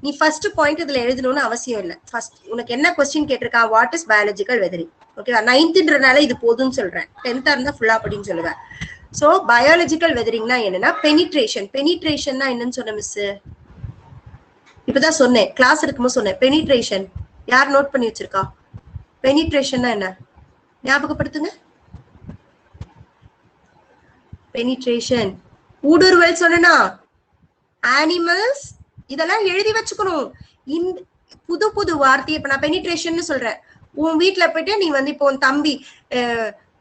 நீ first point இதுல எழுதணும்னு அவசியம் இல்லை. ஃபர்ஸ்ட் உனக்கு என்ன கொஸ்டின் கேட்டிருக்கா, வாட் இஸ் பயாலஜிக்கல் வெதரிங்? ஓகேவா? 9th இது போதும்னு சொல்றேன், 10th இருந்தா ஃபுல்லா அப்படின்னு சொல்லுவேன். சோ பயாலஜிக்கல் வெதரிங்னா என்னன்னா பெனிட்ரேஷன். பெனிட்ரேஷன்னா என்னன்னு சொன்ன மிஸ்? இப்பதான் சொன்னேன், கிளாஸ் இருக்கும்போது சொன்னேன். பெனிட்ரேஷன் யார் நோட் பண்ணி வச்சிருக்கா? பெனிட்ரேஷன்னா என்ன ஞாபகப்படுத்துங்க. பெனிட்ரேஷன் ஊடுருவல் சொன்னா, அனிமல்ஸ் இதெல்லாம் எழுதி வச்சுக்கணும். இந்த புது வார்த்தையை இப்ப நான் பெனிட்ரேஷன் சொல்றேன். உன் வீட்டுல போயிட்டு நீ வந்து இப்போ உன் தம்பி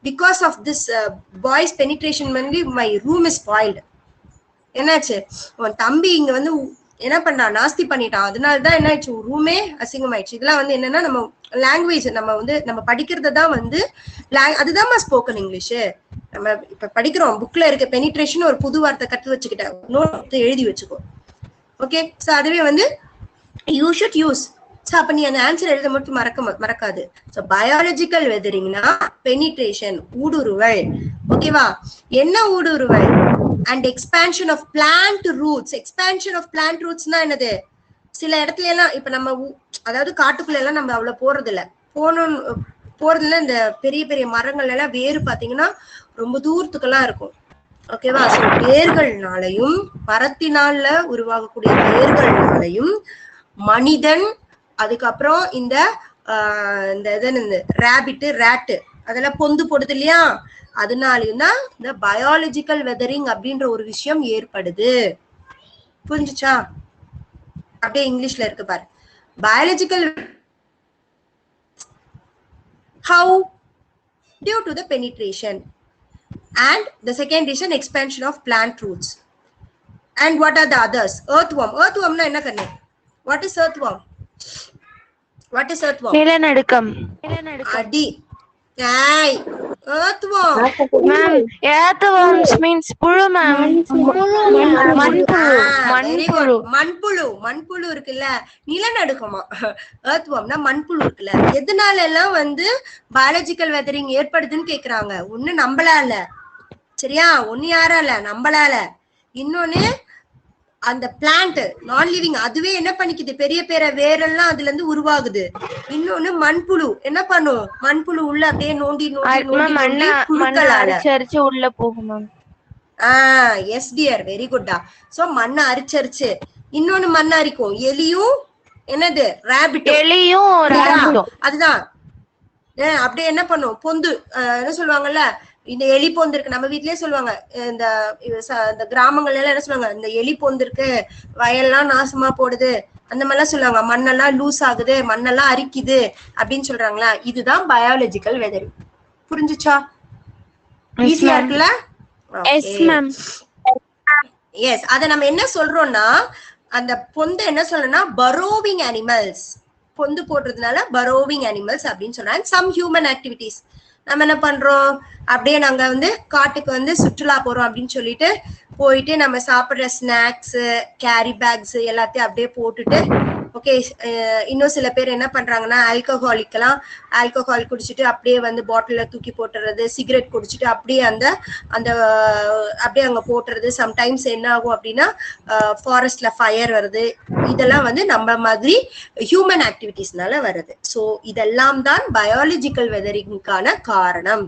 because of this boys penetration வந்து மை ரூம் இஸ் ஸ்பாயில்டு. என்னாச்சு? உன் தம்பி இங்க வந்து என்ன பண்றான், நாஸ்தி பண்ணிட்டான், அதனாலதான் என்ன ஆயிடுச்சு, ரூமே அசிங்கமாயிடுச்சு. இதெல்லாம் வந்து என்னன்னா நம்ம லாங்குவேஜ் நம்ம படிக்கிறத தான் வந்து அதுதான் ஸ்போக்கன் இங்கிலீஷ். நம்ம இப்ப படிக்கிறோம், புக்ல இருக்க பெனிட்ரேஷன் ஒரு புது வார்த்தை கத்து வச்சுக்கிட்டேன், நோட் எழுதி வச்சுக்கோ. ஓகே, சோ அதுவே வந்து யூ ஷுட் யூஸ். சோ அப்ப நீ அந்த ஆன்சர் எழுத மட்டும் மறக்காது. சோ பயாலஜிக்கல் வெதரிங்னா பெனிட்ரேஷன், ஊடுருவல். ஓகேவா? என்ன ஊடுருவல்? And expansion of plant roots. Expansion of plant ரூட்ஸ்னா என்னது? சில இடத்துல எல்லாம் இப்ப நம்ம அதாவது காட்டுக்குள்ள எல்லாம் நம்ம அவ்வளவு போறதுல இந்த பெரிய பெரிய மரங்கள் எல்லாம் வேறு பாத்தீங்கன்னா ரொம்ப தூரத்துக்கெல்லாம் இருக்கும். ஓகேவா? வேர்கள்னாலையும் மரத்தினால உருவாகக்கூடிய வேர்கள்னாலையும் மனிதன், அதுக்கப்புறம் இந்த ரேபிட், ரேட்டு அதெல்லாம் பொந்து போடுது இல்லையா, அதனாலயும் தான் இந்த பயாலஜிக்கல் வெதரிங் அப்படின்ற ஒரு விஷயம் ஏற்படுது. புரிஞ்சுச்சா? அப்படியே இங்கிலீஷ்ல இருக்கு பாரு. Biological how due to the penetration. And the second is an expansion of plant roots. And what are the others? Earthworm. Earthworm na enna karne? What is earthworm? What is earthworm? நிலநடுக்கம். Adi. Hey, earthworm. Ma'am, earthworms means புழு ma'am. மண்புழு இருக்குல்ல, நிலநடுக்கமா. earthwormனா மண்புழு இருக்குல்ல. எதனால எல்லாம் வந்து biological weathering ஏற்படுதுன்னு கேக்குறாங்க. ஒண்ணு நம்மளால, சரியா? ஒண்ணு யாரால? நம்மளால. இன்னொன்னு அந்த பிளான்ட் நான் லிவிங் அதுவே என்ன பண்ணிக்குது, பெரிய பெரிய வேரெல்லாம் அதுல இருந்து உருவாகுது. இன்னொன்னு மண்புழு என்ன பண்ணும், மண்புழு உள்ள அப்படியே நோண்டி நோண்டி நோண்டி நோண்டி புழுக்களால உள்ள போகும் மேம். எஸ் டியர், வெரி குட்டா. சோ மண்ணை அரிச்சரிச்சு, இன்னொன்னு மண்ணை அரிக்கும் எலியும் என்னது ராபிட், எலியும் அதுதான் அப்படியே என்ன பண்ணும் பொந்து, என்ன சொல்லுவாங்கல்ல, இந்த எலி பொந்து இருக்கு, நம்ம வீட்லயே சொல்லுவாங்க, இந்த கிராமங்கள்ல எல்லாம் என்ன சொல்லுவாங்க, இந்த எலி பொந்து இருக்கு, வயல்லாம் நாசமா போடுது, அந்த மாதிரிலாம் சொல்லுவாங்க, மண்ணெல்லாம் லூஸ் ஆகுது, மண்ணெல்லாம் அரிக்குது அப்படின்னு சொல்றாங்களா. இதுதான் பயாலஜிக்கல் வெதரிங். புரிஞ்சுச்சா? ஈஸியா இருக்குல்ல? எஸ். அத நம்ம என்ன சொல்றோம்னா, அந்த பொந்து என்ன சொல்றோம்னா பரோவிங் அனிமல்ஸ், பொந்து போடுறதுனால பரோவிங் அனிமல்ஸ் அப்படின்னு சொல்றாங்க. சம் ஹியூமன் ஆக்டிவிட்டிஸ் நம்ம என்ன பண்றோம், அப்படியே நாங்க வந்து காட்டுக்கு வந்து சுற்றுலா போறோம் அப்படின்னு சொல்லிட்டு போயிட்டு நம்ம சாப்பிடுற ஸ்நாக்ஸ் கேரி பேக்ஸ் எல்லாத்தையும் அப்படியே போட்டுட்டு, ஓகே, இன்னும் சில பேர் என்ன பண்றாங்கன்னா ஆல்கஹால் குடிச்சிட்டு அப்படியே வந்து பாட்டில தூக்கி போட்டுறது, சிகரெட் குடிச்சிட்டு அப்படியே அந்த அப்படியே அங்க போட்டுறது. சம்டைம்ஸ் என்ன ஆகும் அப்படின்னா ஃபாரஸ்ட்ல ஃபயர் வருது. இதெல்லாம் வந்து நம்ம மாதிரி ஹியூமன் ஆக்டிவிட்டிஸ்னால வருது. சோ இதெல்லாம் தான் பயாலஜிக்கல் வெதரிங்கான காரணம்.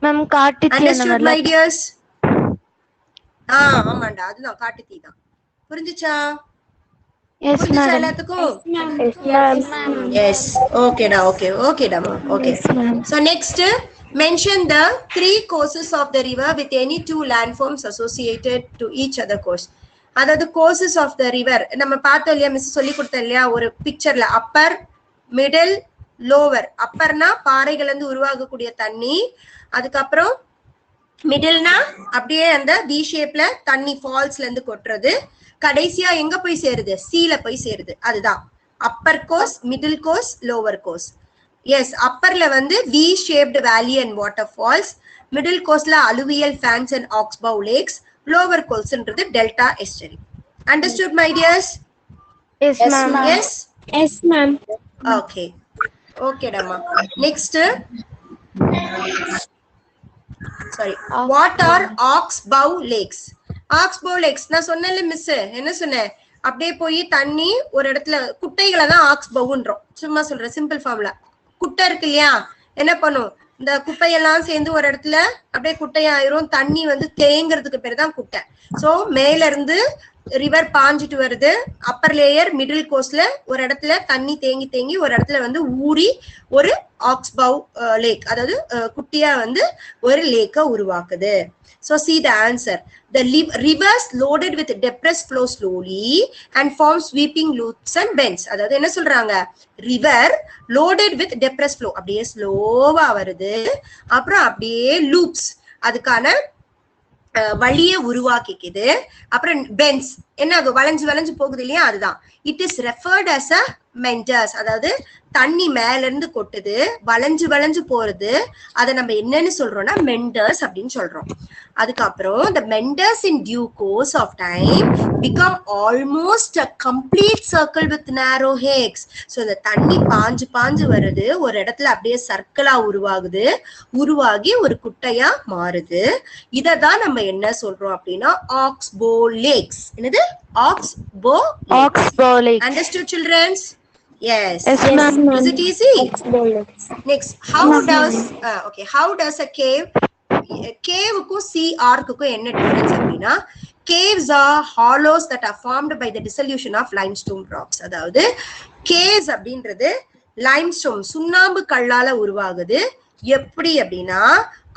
Ma'am understood my tears? ஆமாண்டா, அதுதான் காட்டுத்தீ தான். புரிஞ்சுச்சா? எல்லாத்துக்கும்? எஸ். ஓகேடா, ஓகேடா. Okay. So next, mention the 3 courses of the river with any 2 landforms associated to each other course. அதாவது courses of the river நம்ம பார்த்தோம் இல்லையா, மிஸ் சொல்லி கொடுத்தோம் இல்லையா ஒரு பிக்சர்ல, அப்பர், மிடில், லோவர். அப்பர்னா பாறைகள் இருந்து உருவாகக்கூடிய தண்ணி, அதுக்கப்புறம் மிடில்னா அப்படியே அந்த வி ஷேப்ல தண்ணி ஃபால்ஸ்ல இருந்து கொட்டுறது, கடைசியா எங்க போய் சேருது, சீல போய் சேருது. அதுதான் upper course, middle course, lower course. Yes, அப்பர்ல வந்து V shaped valley and waterfalls, middle கோர்ஸ்ல alluvial fans and oxbow lakes, lower கோர்ஸ்ன்றது delta estuary. Understood my dears? Yes ma'am. Yes ma'am. Okay, ஓகேடாமா. Next, sorry, what are oxbow lakes? oxbow lakes நான் சொன்னேன்ல miss, என்ன சொன்னேன், அப்படியே போய் தண்ணி ஒரு இடத்துல, குட்டைகளை தான் ஆக்ஸ்பவுன்றோம், சும்மா சொல்றேன் சிம்பிள் ஃபார்ம்ல. குட்டை இருக்கு இல்லையா, என்ன பண்ணும், இந்த குப்பையெல்லாம் சேர்ந்து ஒரு இடத்துல அப்படியே குட்டையாயிரும், தண்ணி வந்து தேங்கிறதுக்கு பேர் தான் குட்டை. சோ மேல இருந்து ரிவர் பாஞ்சிட்டு வருது, அப்பர் லேயர் மிடில் கோஸ்ட்ல ஒரு இடத்துல தண்ணி தேங்கி தேங்கி ஒரு இடத்துல வந்து ஊறி ஒரு ஆக்ஸ்பௌ லேக், அதாவது குட்டியா வந்து ஒரு லேக்க உருவாக்குது. So see the answer. The rivers loaded with depressed flow slowly and form sweeping loops and bends. அதாவது என்ன சொல்றாங்க, river loaded with depressed flow, அப்படியே ஸ்லோவா வருது, அப்புறம் அப்படியே லூப்ஸ் அதுக்கான வழியை உருவாக்கிக்குது, அப்புறம் பென்ஸ் என்ன ஆகும், வளைஞ்சு வளைஞ்சு போகுது இல்லையா, அதுதான். It is referred as a meanders, அதாவது தண்ணி மேல இருந்து கொட்டுது, வளைஞ்சு வளைஞ்சு போறது, அதை நம்ம என்னன்னு சொல்றோம்னா மெண்டர்ஸ் அப்படின்னு சொல்றோம். அதுக்கப்புறம் the mentors in due course of time become almost a complete circle with narrow heads. So இந்த தண்ணி பாஞ்சு பாஞ்சு வருது, ஒரு இடத்துல அப்படியே சர்க்கிளா உருவாகுது, உருவாகி ஒரு குட்டையா மாறுது. இததான் நம்ம என்ன சொல்றோம் அப்படின்னா ஆக்ஸ்போ லேக்ஸ். என்னது, Expo lakhs. Understood children? Yes. Yes, ma'am. Is it easy? Next, how does a cave க்கும் sea arc-க்கும் என்ன டிஃபரன்ஸ் அப்படின்னா, caves are hollows that are formed by the dissolution of limestone rocks. அதாவது caves அப்படின்றது limestone சுண்ணாம்பு கல்லால உருவாகுது. எப்படி அப்படின்னா,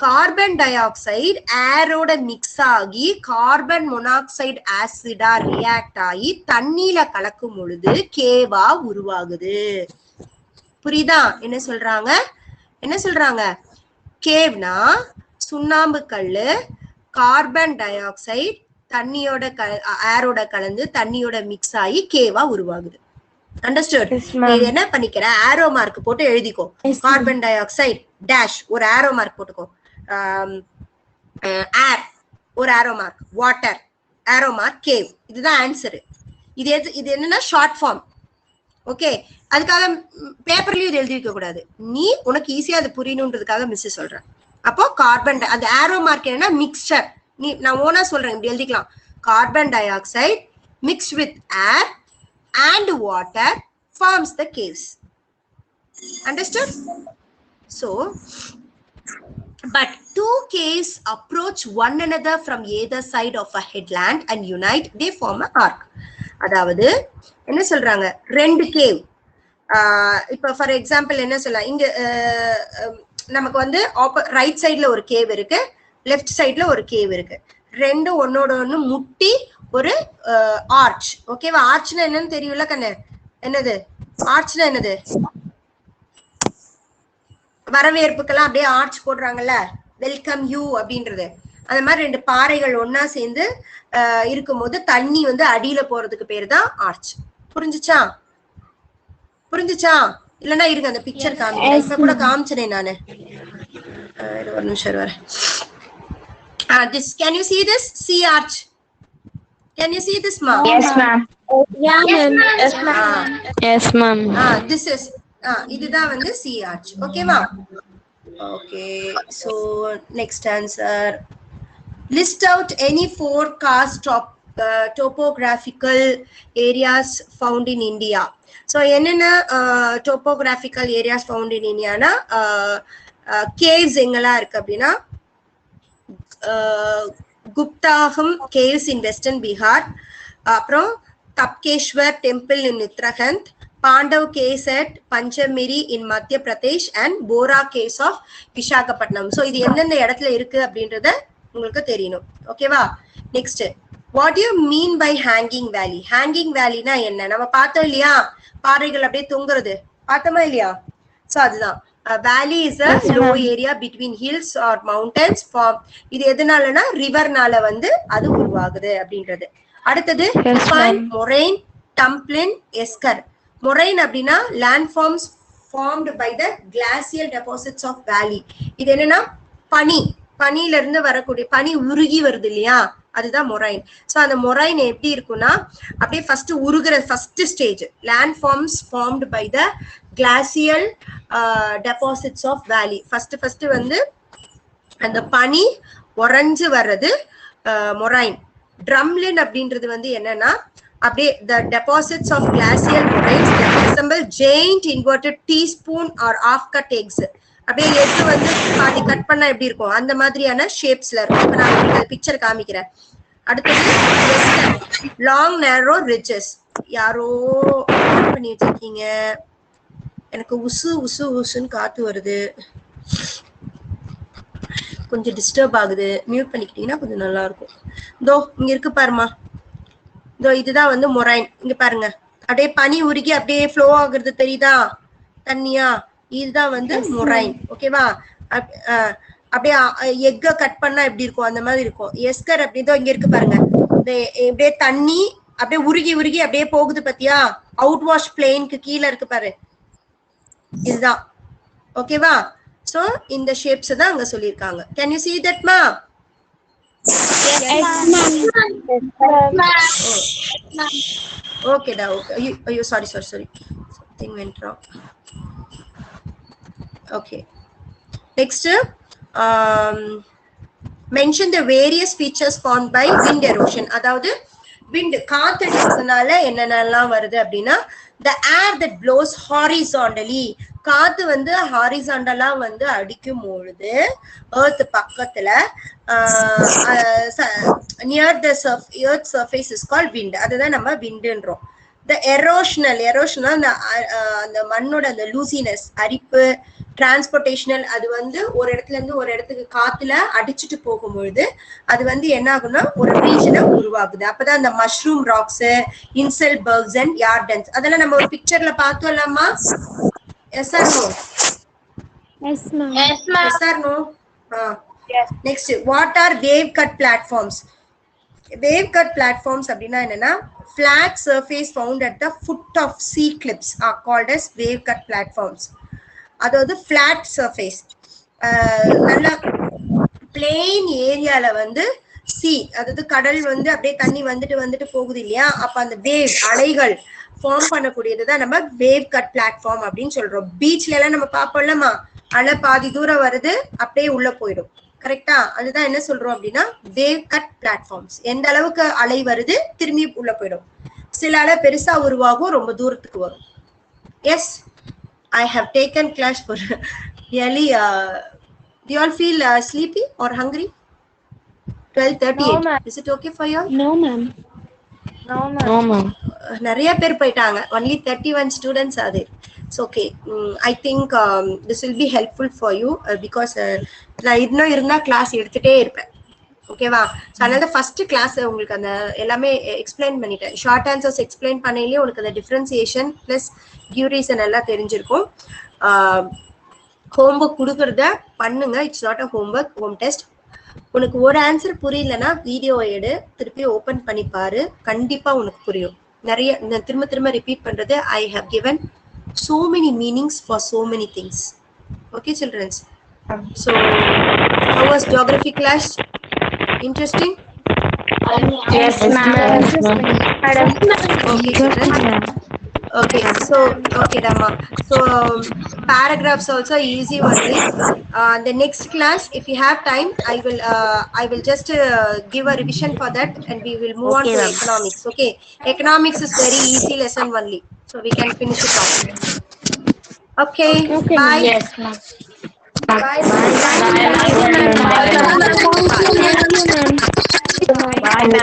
கார்பன் டை ஆக்சைடு ஏரோட மிக்ஸ் ஆகி கார்பன் மோனாக்சைடு ஆசிடா ரியாக்ட் ஆகி தண்ணியில கலக்கும் பொழுது கேவா உருவாகுது. புரியுதா என்ன சொல்றாங்க, கேவ்னா சுண்ணாம்பு கல்லு, கார்பன் டை ஆக்சைடு தண்ணியோட ஏரோட கலந்து தண்ணியோட மிக்ஸ் ஆகி கேவா உருவாகுது. அண்டர்ஸ்டுட்? இது என்ன பண்ணிக்கிற, ஆரோ மார்க் போட்டு எழுதிக்கோ, கார்பன் டை ஆக்சைடு டேஷ் ஒரு ஆரோ மார்க் போட்டுக்கோ, ஏர் ஒரு arrow mark, water arrow mark, cave. இதுதான் ஆன்சர். இது என்னன்னா ஷார்ட் ஃபார்ம். ஓகே, அதுக்காக பேப்பர்லயும் இது எழுதி வைக்க கூடாது, நீ உனக்கு ஈஸியா அது புரியணுன்றதுக்காக மிஸ் சொல்றேன். அப்போ கார்பன் அந்த ஆரோ மார்க் என்னன்னா மிக்சர், நான் ஓனா சொல்றேன், இப்படி எழுதிக்கலாம், carbon di oxide mixed with air and water forms the caves. Understood? So, but two caves approach one another from either side of a headland and unite, they form an arc. அதாவது என்ன சொல்றாங்க, ரெண்டு cave, இப்ப for example என்ன சொல்லலாம், இங்க நமக்கு வந்து ரைட் சைட்ல ஒரு கேவ் இருக்கு, லெஃப்ட் சைட்ல ஒரு கேவ் இருக்கு, ரெண்டும் ஒன்னோட ஒண்ணு முட்டி ஒரு ஆர்ச். ஓகேவா? ஆர்ச்னா என்னன்னு தெரியும்ல கண்ணு? என்னது ஆர்ச்னா? என்னது? வரவேற்புக்கெல்லாம் அப்படியே ஆர்ச் போடுறாங்கல்ல, வெல்கம் யூ அப்படின்றது. அந்த மாதிரி ரெண்டு பாறைகள் ஒன்னா சேர்ந்து இருக்கும்போது தண்ணி வந்து அடியில போறதுக்கு பேரு தான் ஆர்ச். புரிஞ்சுச்சா? புரிஞ்சுச்சா? இல்லன்னா இருங்க அந்த பிக்சர் காமிக்கிறேன். இப்ப கூட காமிச்சேன் நானு, ஒரு நிமிஷம் வரேன். This, can you see this? Sea arch. Can you see this, ma'am? Yes, ma'am. Yeah, ma'am. Yes, ma'am. Yes, ma'am. This is இதுதான் வந்து sea arch. ஓகேவா? Okay, so next answer. List out any four karst topographical areas found in India. So என்னென்ன topographical areas found in India னா caves எங்கெல்லாம் இருக்கு அப்படின்னா, குப்தாகம் caves in western Bihar, அப்புறம் தப்கேஸ்வர் temple in Uttarakhand, Pandav caves at Panchamiri in Madhya Pradesh and Bora caves of Visakhapatnam. So இது எந்தெந்த இடத்துல இருக்கு அப்படின்றத உங்களுக்கு தெரியணும். ஓகேவா? Next, what you mean by hanging valley? Hanging வேலினா என்ன? நம்ம பார்த்தோம் இல்லையா, பாறைகள் அப்படியே தொங்குறது, பார்த்தோமா இல்லையா? சோ அதுதான் valley is a low area between hills or mountains form. இது எதனாலனா ரிவர்னால வந்து அது உருவாகுது அப்படின்றது. அடுத்தது moraine, tumblin, esker. moraine அப்படினா landforms formed by the glacial deposits of valley. இது என்னன்னா பனியில இருந்து வரக்கூடிய, பனி உருகி வருது இல்லையா, அதுதான் மொரைன். சோ அந்த மொரைன் எப்படி இருக்கும்னா அப்படியே ஃபர்ஸ்ட் உருகுற first stage, landforms formed by the glacial deposits of valley. First வந்து அந்த பனி உறைஞ்சு வர்றது மொரைன். ட்ரம்லின் அப்படின்றது வந்து என்னன்னா அப்படியே the deposits of glacial moraines that resemble giant inverted teaspoon or half cut eggs. அப்படியே எக்கு வந்து பாதி கட் பண்ணா எப்படி இருக்கும் அந்த மாதிரியான ஷேப்ஸ்ல இருக்கும். இப்ப நான் உங்களுக்கு பிக்சர் காமிக்கிறேன். அடுத்தது லாங் நேரோ ரிட்ஜஸ். யாரோ பண்ணி வச்சிருக்கீங்க, எனக்கு உசுன்னு காத்து வருது, கொஞ்சம் டிஸ்டர்ப் ஆகுது, மியூட் பண்ணிக்கிட்டீங்கன்னா கொஞ்சம் நல்லா இருக்கும். இதோ இங்க இருக்கு பாருமா, இதோ இதுதான் வந்து மொரைன். இங்க பாருங்க, அப்படியே பனி உருகி அப்படியே ஃப்ளோ ஆகுறது தெரியுதா தண்ணியா, இதுதான் வந்து மொரைன். ஓகேவா? அப்படியே எக்க கட் பண்ணா எப்படி இருக்கும் அந்த மாதிரி இருக்கும். எஸ்கர் அப்படிதான் இங்க இருக்கு பாருங்க, அப்படியே தண்ணி அப்படியே உருகி அப்படியே போகுது பாத்தியா, அவுட் வாஷ் பிளேனுக்கு கீழே இருக்கு பாரு, இதுதான். ஓகேவா? சோ இந்த ஷேப்ஸ் தான் அங்க சொல்லிருக்காங்க. Can you see that ma? Okay da, okay. You sorry something went wrong. Okay, next mention the various features formed by wind erosion. அதாவது wind காத்தடிக்கிறதுனால என்னென்னலாம் வருது அப்படின்னா, the air that blows horizontally, காத்து வந்து ஹாரிசாண்டலா வந்து அடிக்கும் பொழுது எர்த் பக்கத்துல near the earth surface is called wind. அதுதான் நம்ம விண்டுன்றோம். the erosional அந்த மண்ணோட அந்த லூசினஸ், அரிப்பு, டிரான்ஸ்போர்டேஷனல், அது வந்து ஒரு இடத்துல இருந்து ஒரு இடத்துக்கு காத்துல அடிச்சுட்டு போகும்பொழுது அது வந்து என்ன ஆகும்னா ஒரு ரீஜனை உருவாகுது. அப்பதான் அந்த mushroom rocks, inselbergs and yardangs அதெல்லாம் நம்ம ஒரு பிக்சர்ல பார்த்தோம் இல்லாமா? Yes or no? Yes, ma'am. Yes or no? Yes. Next, what are wave cut platforms? Wave cut platforms அப்படின்னா என்னன்னா, flat surface found at the foot of sea cliffs are called as wave cut platforms. அதாவது flat surface, நல்ல plain ஏரியால வந்து sea, அதாவது கடல் வந்து அப்படியே தண்ணி வந்துட்டு போகுது இல்லையா, அப்ப அந்த வேவ் அலைகள் ஃபார்ம் பண்ணக்கூடியதுதான் நம்ம வேவ் கட் பிளாட்ஃபார்ம் அப்படின்னு சொல்றோம். பீச்ல எல்லாம் நம்ம பாப்போம்லமா, அலை பாதி தூரம் வருது அப்படியே உள்ள போயிடும், கரெக்டா? அதுதான் என்ன சொல்றோம் அப்படின்னா வேவ் கட் பிளாட்ஃபார்ம்ஸ். எந்த அளவுக்கு அலை வருது திரும்பி உள்ள போயிடும். சில அலை பெருசா உருவாகும், ரொம்ப தூரத்துக்கு வரும். Yes, I have taken class for really. Do you all feel sleepy or hungry? 12:38. No, Is it okay for you all? No, ma'am. No, ma'am. நிறைய பேர் போயிட்டாங்க. Only 31 students are there. It's okay. I think this will be helpful for you because நான் இன்னும் இருந்தா class எடுத்துட்டே இருப்பேன். ஓகேவா? So அதனால ஃபர்ஸ்ட் கிளாஸ் உங்களுக்கு அந்த எல்லாமே எக்ஸ்பிளைன் பண்ணிட்டேன். ஷார்ட் ஆன்சர்ஸ் எக்ஸ்பிளைன் பண்ணையிலேயே உனக்கு அந்த டிஃபரன்சியேஷன் பிளஸ் டியூரேஷன் எல்லாம் தெரிஞ்சிருக்கும். ஹோம்ஒர்க் கொடுக்குறத பண்ணுங்க. It's not a homework, home test. உனக்கு ஒரு ஆன்சர் புரியலன்னா வீடியோ எடு, திருப்பி ஓபன் பண்ணி பாரு, கண்டிப்பா உனக்கு புரியும். நிறைய திரும்ப திரும்ப ரிப்பீட் பண்றது. I have given so many meanings for so many things. Okay, children. So how was geography class? Interesting? Yes, ma'am. Okay, children. Okay, so okay, Dhamma. So paragraphs also easy only. The next class, if you have time, I will just give a revision for that, and we will move on to economics. Okay, economics is very easy lesson only, so we can finish it off. Okay, bye. Yes, ma'am. Bye. Bye, ma'am. Thank you, ma'am. Bye, ma'am.